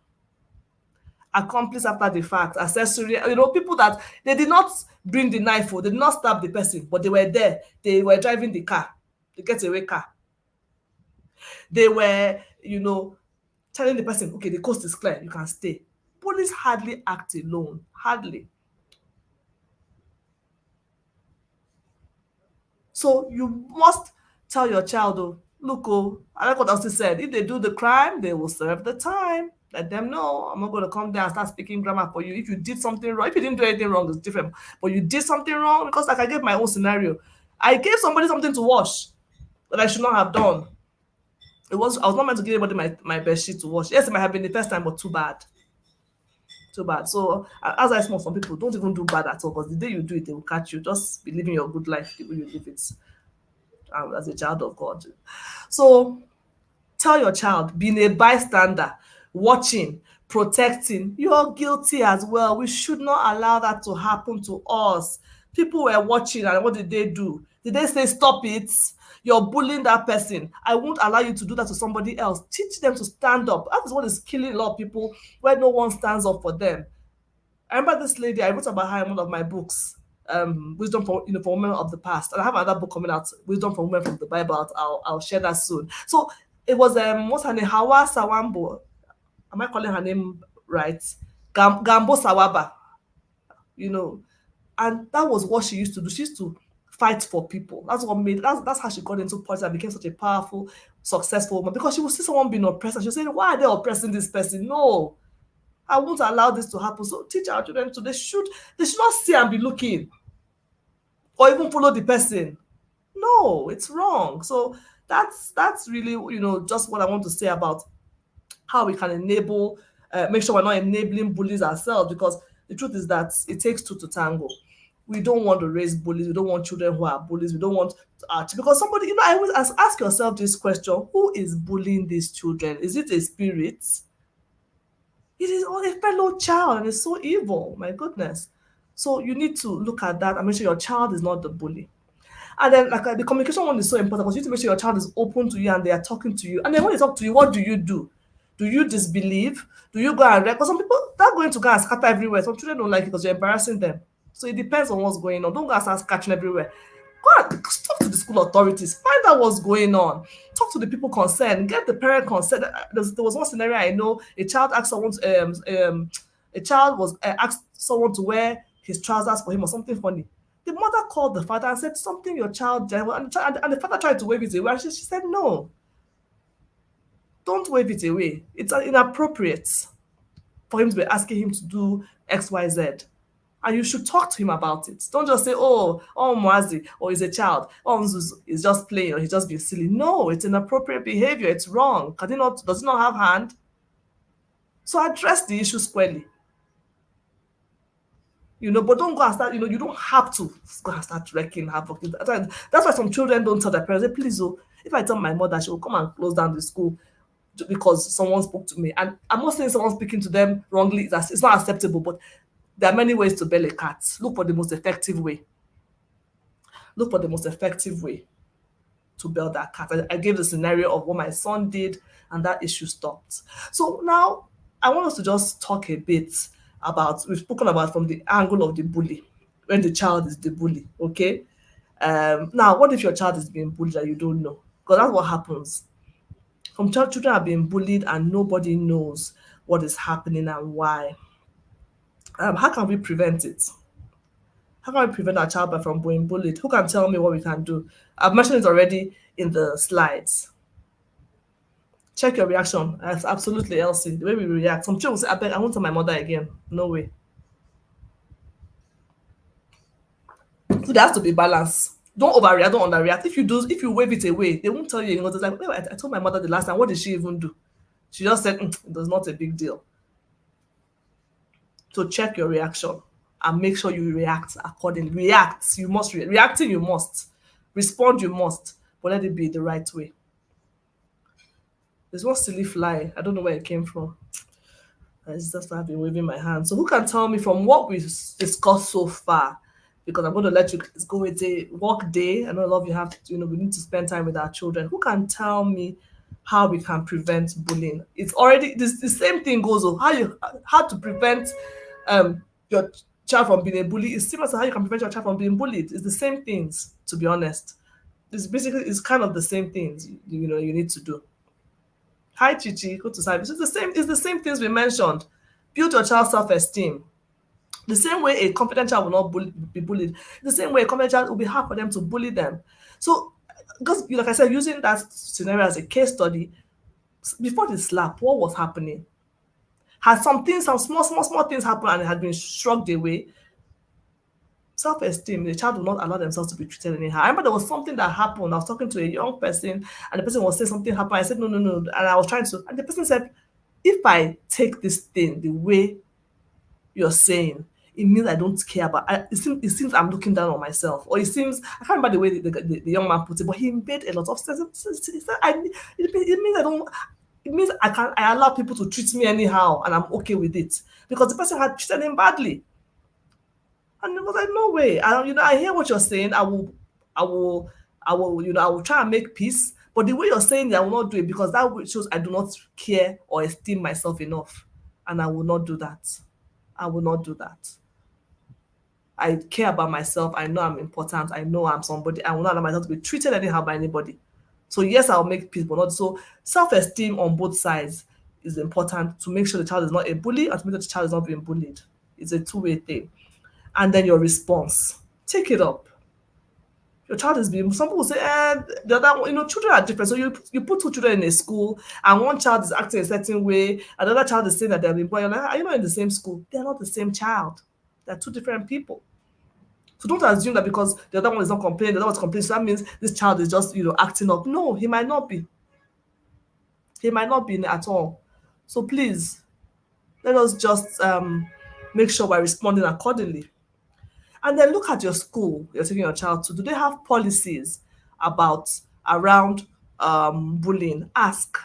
Accomplice after the fact, accessory, people that they did not bring the knife, or they did not stab the person, but they were there. They were driving the car, the getaway car. They were, telling the person, okay, the coast is clear, you can stay. Police hardly act alone, hardly. So you must tell your child, look, I like what Elsie said. If they do the crime, they will serve the time. Let them know. I'm not going to come there and start speaking grammar for you. If you did something wrong, if you didn't do anything wrong, it's different. But you did something wrong, because like I gave my own scenario. I gave somebody something to wash that I should not have done. I was not meant to give anybody my bed sheet to wash. Yes, it might have been the first time, but too bad. Too bad. So as I small, some people don't even do bad at all, because the day you do it, they will catch you. Just be living your good life the way you live it as a child of God. So tell your child, being a bystander, watching, protecting, you're guilty as well. We should not allow that to happen to us. People were watching, and what did they do? Did they say, stop it? You're bullying that person. I won't allow you to do that to somebody else. Teach them to stand up. That is what is killing a lot of people, where no one stands up for them. I remember this lady, I wrote about her in one of my books. wisdom for for women of the past. And I have another book coming out, Wisdom for Women from the Bible. I'll share that soon. So it was what's her name? Hawa Sawambo. Am I calling her name right? Gambo Sawaba, you know. And that was what she used to do. She used to fight for people. That's how she got into politics and became such a powerful, successful woman, because she would see someone being oppressed and she would say, why are they oppressing this person? No, I won't allow this to happen. So teach our children to they should not see and be looking or even follow the person. No, it's wrong. So that's really just what I want to say about how we can make sure we're not enabling bullies ourselves, because the truth is that it takes two to tango. We don't want to raise bullies. We don't want children who are bullies. We don't want because somebody, I always ask yourself this question: who is bullying these children? Is it a spirit? It is all a fellow child, and it's so evil. My goodness. So you need to look at that and make sure your child is not the bully. And then, like the communication one is so important, because you need to make sure your child is open to you and they are talking to you. And then when they talk to you, what do you do? Do you disbelieve? Do you go and because some people they're going to go and scatter everywhere. Some children don't like it because you're embarrassing them. So it depends on what's going on. Don't go and start catching everywhere. Go and talk to the school authorities. Find out what's going on. Talk to the people concerned. Get the parent consent. There was one scenario I know. A child asked someone. A child was asked someone to wear his trousers for him or something funny. The mother called the father and said something your child did, and the father tried to wave it away. And she said, no, don't wave it away. It's inappropriate for him to be asking him to do X, Y, Z. And you should talk to him about it. Don't just say, oh, Mwazi, or he's a child, oh, Nzuzu is just playing, or he's just being silly. No, it's inappropriate behavior. It's wrong. Does he not have hand? So address the issue squarely. But don't go and start, you don't have to go and start wrecking havoc. That's why some children don't tell their parents, say, please, if I tell my mother, she will come and close down the school because someone spoke to me. And I'm not saying someone speaking to them wrongly, it's not acceptable, but there are many ways to bail a cat. Look for the most effective way. Look for the most effective way to bail that cat. I gave the scenario of what my son did, and that issue stopped. So now I want us to just talk a bit about, we've spoken about from the angle of the bully, when the child is the bully, okay? Now, what if your child is being bullied and you don't know? Because that's what happens. Some children are being bullied and nobody knows what is happening and why. How can we prevent it? How can we prevent our child from being bullied? Who can tell me what we can do? I've mentioned it already in the slides. Check your reaction. That's absolutely, Elsie. The way we react. Some children will say, I won't tell my mother again. No way. So there has to be balance. Don't overreact, don't underreact. If you wave it away, they won't tell you. It's like, I told my mother the last time. What did she even do? She just said, it was not a big deal. So check your reaction and make sure you react accordingly. React. You must react. Reacting, you must. Respond, you must. But let it be the right way. There's one silly fly. I don't know where it came from. It's just I've been waving my hand. So who can tell me from what we've discussed so far? Because I'm going to let you go with a work day. I know a lot of you have to, we need to spend time with our children. Who can tell me how we can prevent bullying? It's already the same thing goes on. How to prevent your child from being a bully is similar to how you can prevent your child from being bullied. It's the same things, to be honest. It's kind of the same things you need to do. Hi Chichi, go to service. It's the same things we mentioned. Build your child's self-esteem. The same way a confident child will not be bullied, the same way a confident child will be hard for them to bully them. So, because like I said, using that scenario as a case study, before the slap, what was happening? Had some small things happen and it had been shrugged away. Self-esteem, the child will not allow themselves to be treated anyhow. I remember there was something that happened. I was talking to a young person and the person was saying something happened. I said, no. And I was trying to, and the person said, if I take this thing the way you're saying, it means I don't care about it. It seems I'm looking down on myself. Or it seems, I can't remember the way the young man put it, but he made a lot of sense. It means I don't, it means I allow people to treat me anyhow and I'm okay with it. Because the person had treated him badly. And it was like, no way. I hear what you're saying. I will try and make peace. But the way you're saying it, I will not do it because that shows I do not care or esteem myself enough. And I will not do that. I will not do that. I care about myself. I know I'm important. I know I'm somebody. I will not allow myself to be treated anyhow by anybody. So yes, I'll make peace, but not so. Self-esteem on both sides is important to make sure the child is not a bully and to make sure the child is not being bullied. It's a two-way thing. And then your response. Take it up. Your child is being, some people say, the other one, children are different. So you put two children in a school and one child is acting a certain way, another child is saying that they're being bullied. You're like, are you not in the same school? They're not the same child. They're two different people. So don't assume that because the other one is not complaining, the other one's complaining, so that means this child is just, acting up. No, he might not be. He might not be at all. So please, let us just make sure we're responding accordingly. And then look at your school you're taking your child to. Do they have policies about around bullying? Ask.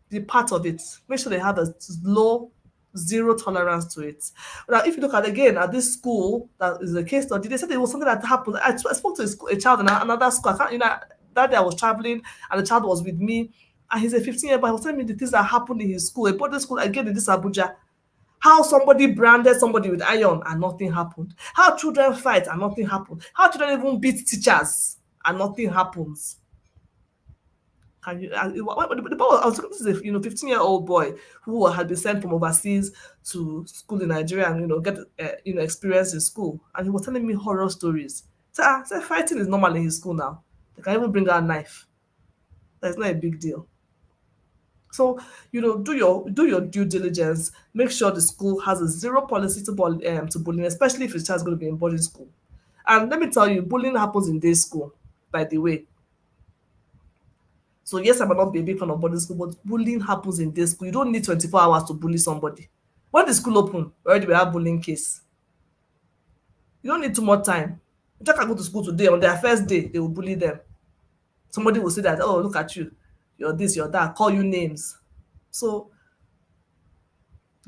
Be part of it. Make sure they have a low, zero tolerance to it. Now, if you look at again at this school that is a case study, they said it was something that happened. I spoke to a child in another school. I can't, that day I was traveling and the child was with me, and he's a 15-year boy. He was telling me the things that happened in his school. A boarding school again in this Abuja. How somebody branded somebody with iron and nothing happened. How children fight and nothing happened. How children even beat teachers and nothing happens. Can you? The boy, I was talking to this, 15-year-old boy who had been sent from overseas to school in Nigeria and get experience in school, and he was telling me horror stories. So fighting is normal in his school now. They can even bring out a knife. That's not a big deal. So, do your due diligence. Make sure the school has a zero policy to bullying, especially if your child's going to be in boarding school. And let me tell you, bullying happens in day school, by the way. So yes, I might not be a big fan of boarding school, but bullying happens in day school. You don't need 24 hours to bully somebody. When the school open, already we have bullying case. You don't need too much time. You just can go to school today. On their first day, they will bully them. Somebody will say that, oh, look at you. You're this, you're that. Call you names. So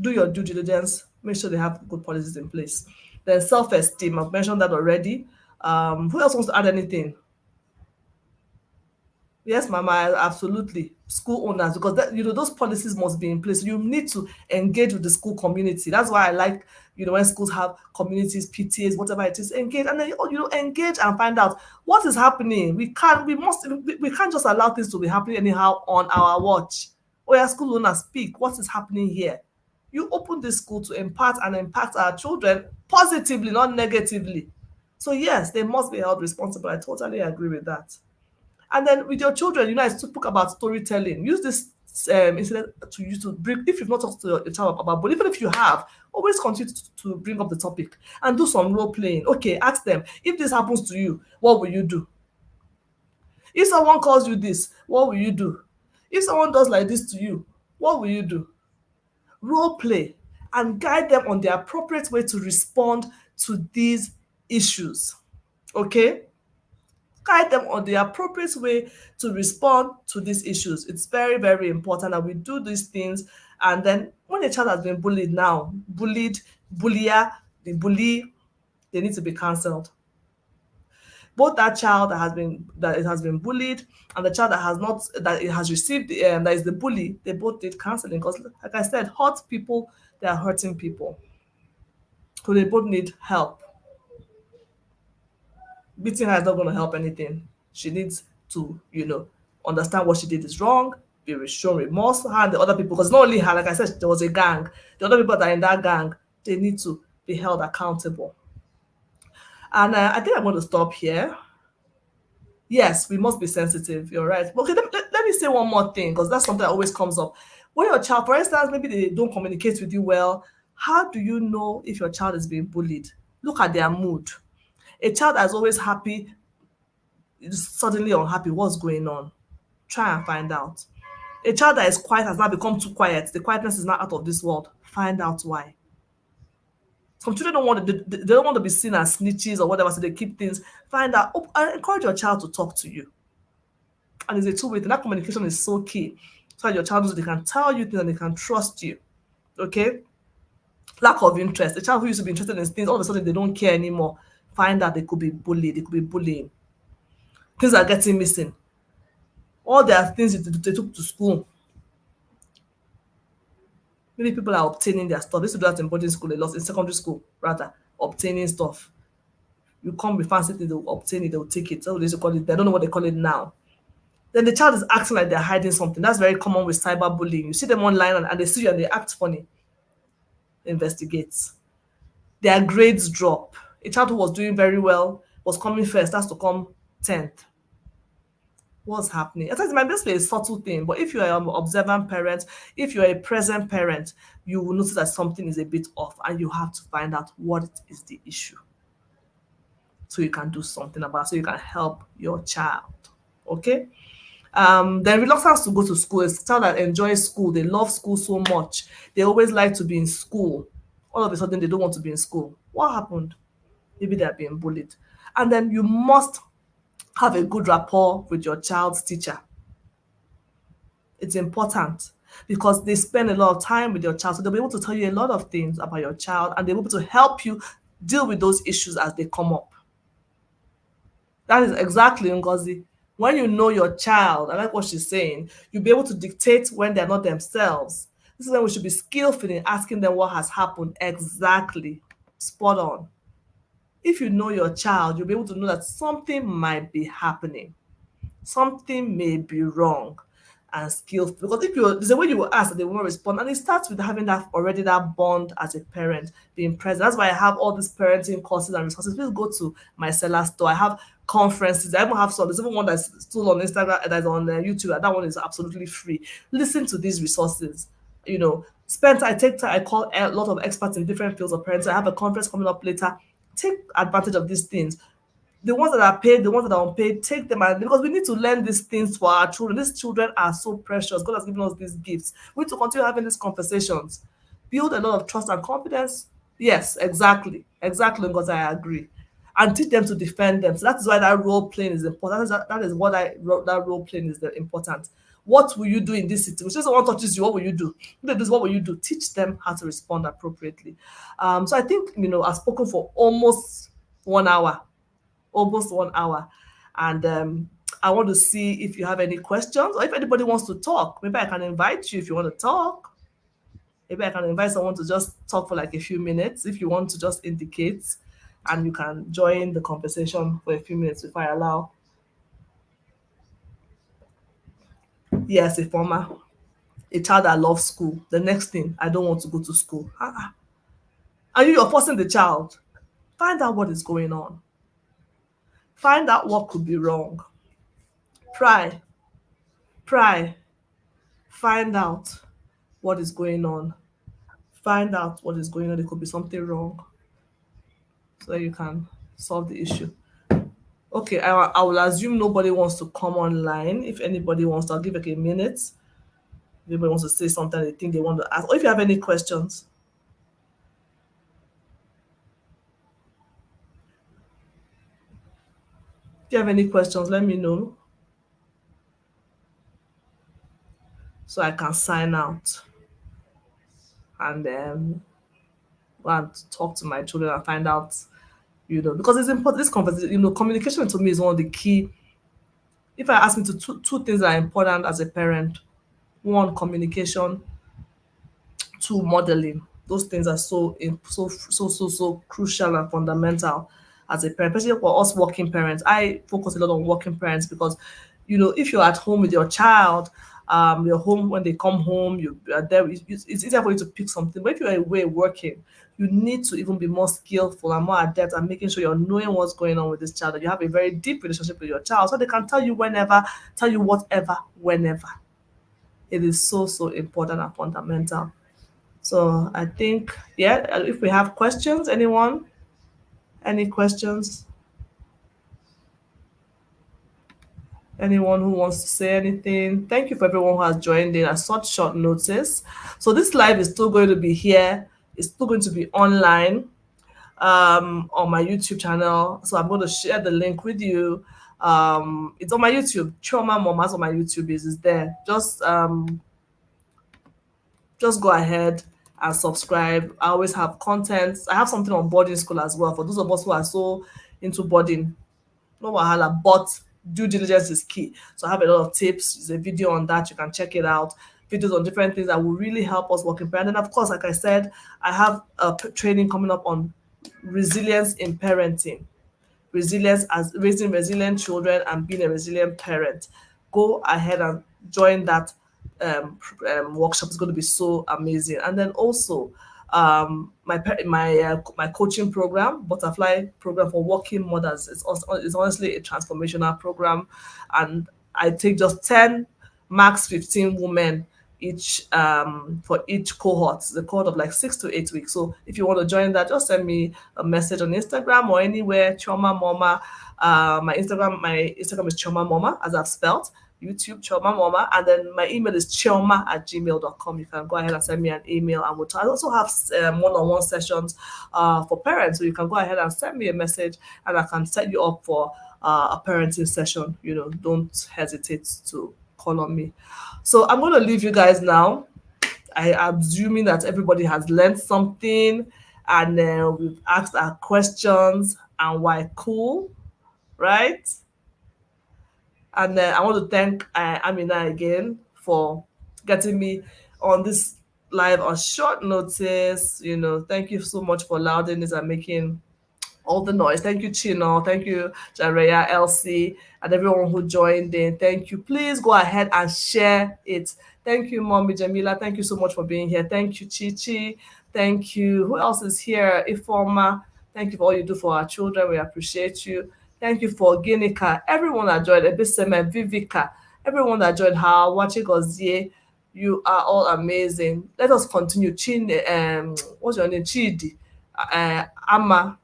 do your due diligence. Make sure they have good policies in place. Then self-esteem. I've mentioned that already. Who else wants to add anything? Yes, Mama, absolutely. School owners, because those policies must be in place. You need to engage with the school community. That's why I like, when schools have communities, PTAs, whatever it is, engage and then engage and find out what is happening. We can't just allow things to be happening anyhow on our watch. Oh yeah, school owners, speak. What is happening here? You open this school to impart and impact our children positively, not negatively. So yes, they must be held responsible. I totally agree with that. And then with your children, I spoke about storytelling. Use this incident to use to bring. If you've not talked to your child about, but even if you have, always continue to bring up the topic and do some role playing. Okay, ask them, if this happens to you, what will you do? If someone calls you this, what will you do? If someone does like this to you, what will you do? Role play and guide them on the appropriate way to respond to these issues. Okay? Guide them on the appropriate way to respond to these issues. It's very, very important that we do these things. And then when a child has been bullied, bullier, the bully, they need to be cancelled. Both that child that it has been bullied and the child that has not that it has received that is the bully, they both need counseling because, like I said, hurt people, they are hurting people. So they both need help. Beating her is not going to help anything. She needs to, understand what she did is wrong, be shown remorse, her and the other people, because not only her, like I said, there was a gang. The other people that are in that gang, they need to be held accountable. And I think I'm going to stop here. Yes, we must be sensitive. You're right. Okay, let me say one more thing because that's something that always comes up. When your child, for instance, maybe they don't communicate with you well, how do you know if your child is being bullied? Look at their mood. A child that's always happy is suddenly unhappy. What's going on? Try and find out. A child that is quiet has now become too quiet. The quietness is not out of this world. Find out why. Some children they don't want to be seen as snitches or whatever, so they keep things. Find out. I encourage your child to talk to you. And it's a two-way thing. That communication is so key. So that your child knows they can tell you things and they can trust you. Okay? Lack of interest. A child who used to be interested in things, all of a sudden they don't care anymore. Find out they could be bullied. They could be bullying. Things are getting missing. All their things they took to school. Many people are obtaining their stuff. They used to do that in boarding school a lot, in secondary school, rather. obtaining stuff. You come with fancy things, they'll obtain it, they'll take it. So they should call it, they don't know what they call it now. Then the child is acting like they're hiding something. That's very common with cyberbullying. You see them online and they see you and they act funny. Investigate. Their grades drop. A child who was doing very well, was coming first, has to come 10th. What's happening? It might just be a subtle thing, but if you are an observant parent, if you're a present parent, you will notice that something is a bit off and you have to find out what is the issue. So you can do something about it, so you can help your child. Okay? Then reluctance to go to school. A child that enjoys school, they love school so much. They always like to be in school. All of a sudden, they don't want to be in school. What happened? Maybe they're being bullied. And then you must have a good rapport with your child's teacher. It's important because they spend a lot of time with your child, so they'll be able to tell you a lot of things about your child and they'll be able to help you deal with those issues as they come up. That is exactly, Ngozi. When you know your child, I like what she's saying, you'll be able to dictate when they're not themselves. This is when we should be skillful in asking them what has happened. Exactly. Spot on. If you know your child, you'll be able to know that something might be happening. Something may be wrong, and skillful. Because if you there's a way you will ask and they will not respond. And it starts with having that bond as a parent, being present. That's why I have all these parenting courses and resources. Please go to my seller store. I have conferences. I even have some. There's even one that's still on Instagram, that's on YouTube, and that one is absolutely free. Listen to these resources. Spend I take time, I call a lot of experts in different fields of parenting. I have a conference coming up later. Take advantage of these things. The ones that are paid, the ones that are unpaid, take them, because we need to learn these things for our children. These children are so precious. God has given us these gifts. We need to continue having these conversations. Build a lot of trust and confidence. Yes, exactly. Exactly, because I agree. And teach them to defend them. So that is why that role playing is important. That is what that role playing is important. What will you do in this situation? If someone touches you, what will you do? What will you do? Teach them how to respond appropriately. So I think, I've spoken for almost 1 hour. Almost 1 hour. And I want to see if you have any questions or if anybody wants to talk. Maybe I can invite you if you want to talk. Maybe I can invite someone to just talk for like a few minutes if you want to just indicate, and you can join the conversation for a few minutes if I allow. Yes, a child that loves school. The next thing, I don't want to go to school. And you're forcing the child. Find out what is going on. Find out what could be wrong. Pry. Find out what is going on. Find out what is going on. There could be something wrong, so that you can solve the issue. Okay, I will assume nobody wants to come online. If anybody wants to, I'll give like a minute. If anybody wants to say something they think they want to ask, or if you have any questions. If you have any questions, let me know so I can sign out and then go and talk to my children and find out, because it's important. This conversation, communication to me is one of the key. If I ask me to two things that are important as a parent: one, communication; two, modeling. Those things are so crucial and fundamental as a parent, especially for us working parents. I focus a lot on working parents because, if you're at home with your child, you're home when they come home, you are there. It's easier for you to pick something. But if you're away working, you need to even be more skillful and more adept at making sure you're knowing what's going on with this child, that you have a very deep relationship with your child, so they can tell you whatever, whenever. It is so important and fundamental. So I think, yeah, if we have questions, anyone, any questions? Anyone who wants to say anything? Thank you for everyone who has joined in at such short notice. So this live is still going to be here. It's still going to be online on my YouTube channel. So I'm going to share the link with you. It's on my YouTube. Trauma Mom, that's on my YouTube is there. Just go ahead and subscribe. I always have content. I have something on boarding school as well for those of us who are so into boarding. No wahala, but due diligence is key. So I have a lot of tips. There's a video on that. You can check it out. Videos on different things that will really help us work in parent. And of course, like I said, I have a training coming up on resilience in parenting, resilience as raising resilient children and being a resilient parent. Go ahead and join that workshop. It's going to be so amazing. And then also my coaching program, butterfly program for working mothers. It's honestly a transformational program, and I take just 10, max 15 women each for each cohort. The cohort of like 6 to 8 weeks. So if you want to join that, just send me a message on Instagram or anywhere. Choma Mama. My Instagram is Choma Mama, as I've spelled. YouTube Choma Mama, and then my email is chioma@gmail.com. You can go ahead and send me an email, and I also have one-on-one sessions for parents, so you can go ahead and send me a message, and I can set you up for a parenting session. Don't hesitate to call on me. So I'm going to leave you guys now. I'm assuming that everybody has learned something, and we've asked our questions, and why cool, right? And I want to thank Amina again for getting me on this live on short notice. Thank you so much for allowing this and making all the noise. Thank you, Chino. Thank you, Jareya, Elsie, and everyone who joined in. Thank you. Please go ahead and share it. Thank you, Mommy Jamila. Thank you so much for being here. Thank you, Chichi. Thank you. Who else is here? Ifoma. Thank you for all you do for our children. We appreciate you. Thank you for Ginika. Everyone that joined, Ebiseme, Vivika, everyone that joined, How, Wachigozie, you are all amazing. Let us continue. What's your name? Chidi, Ama,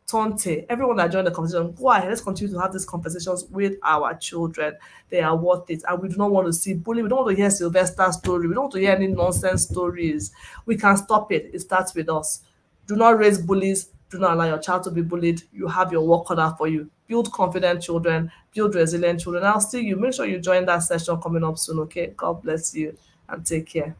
Tonte, everyone that joined the conversation, go ahead. Let's continue to have these conversations with our children. They are worth it. And we do not want to see bullying. We don't want to hear Sylvester story. We don't want to hear any nonsense stories. We can stop it. It starts with us. Do not raise bullies. Do not allow your child to be bullied. You have your work cut out for you. Build confident children. Build resilient children. I'll see you. Make sure you join that session coming up soon, okay? God bless you and take care.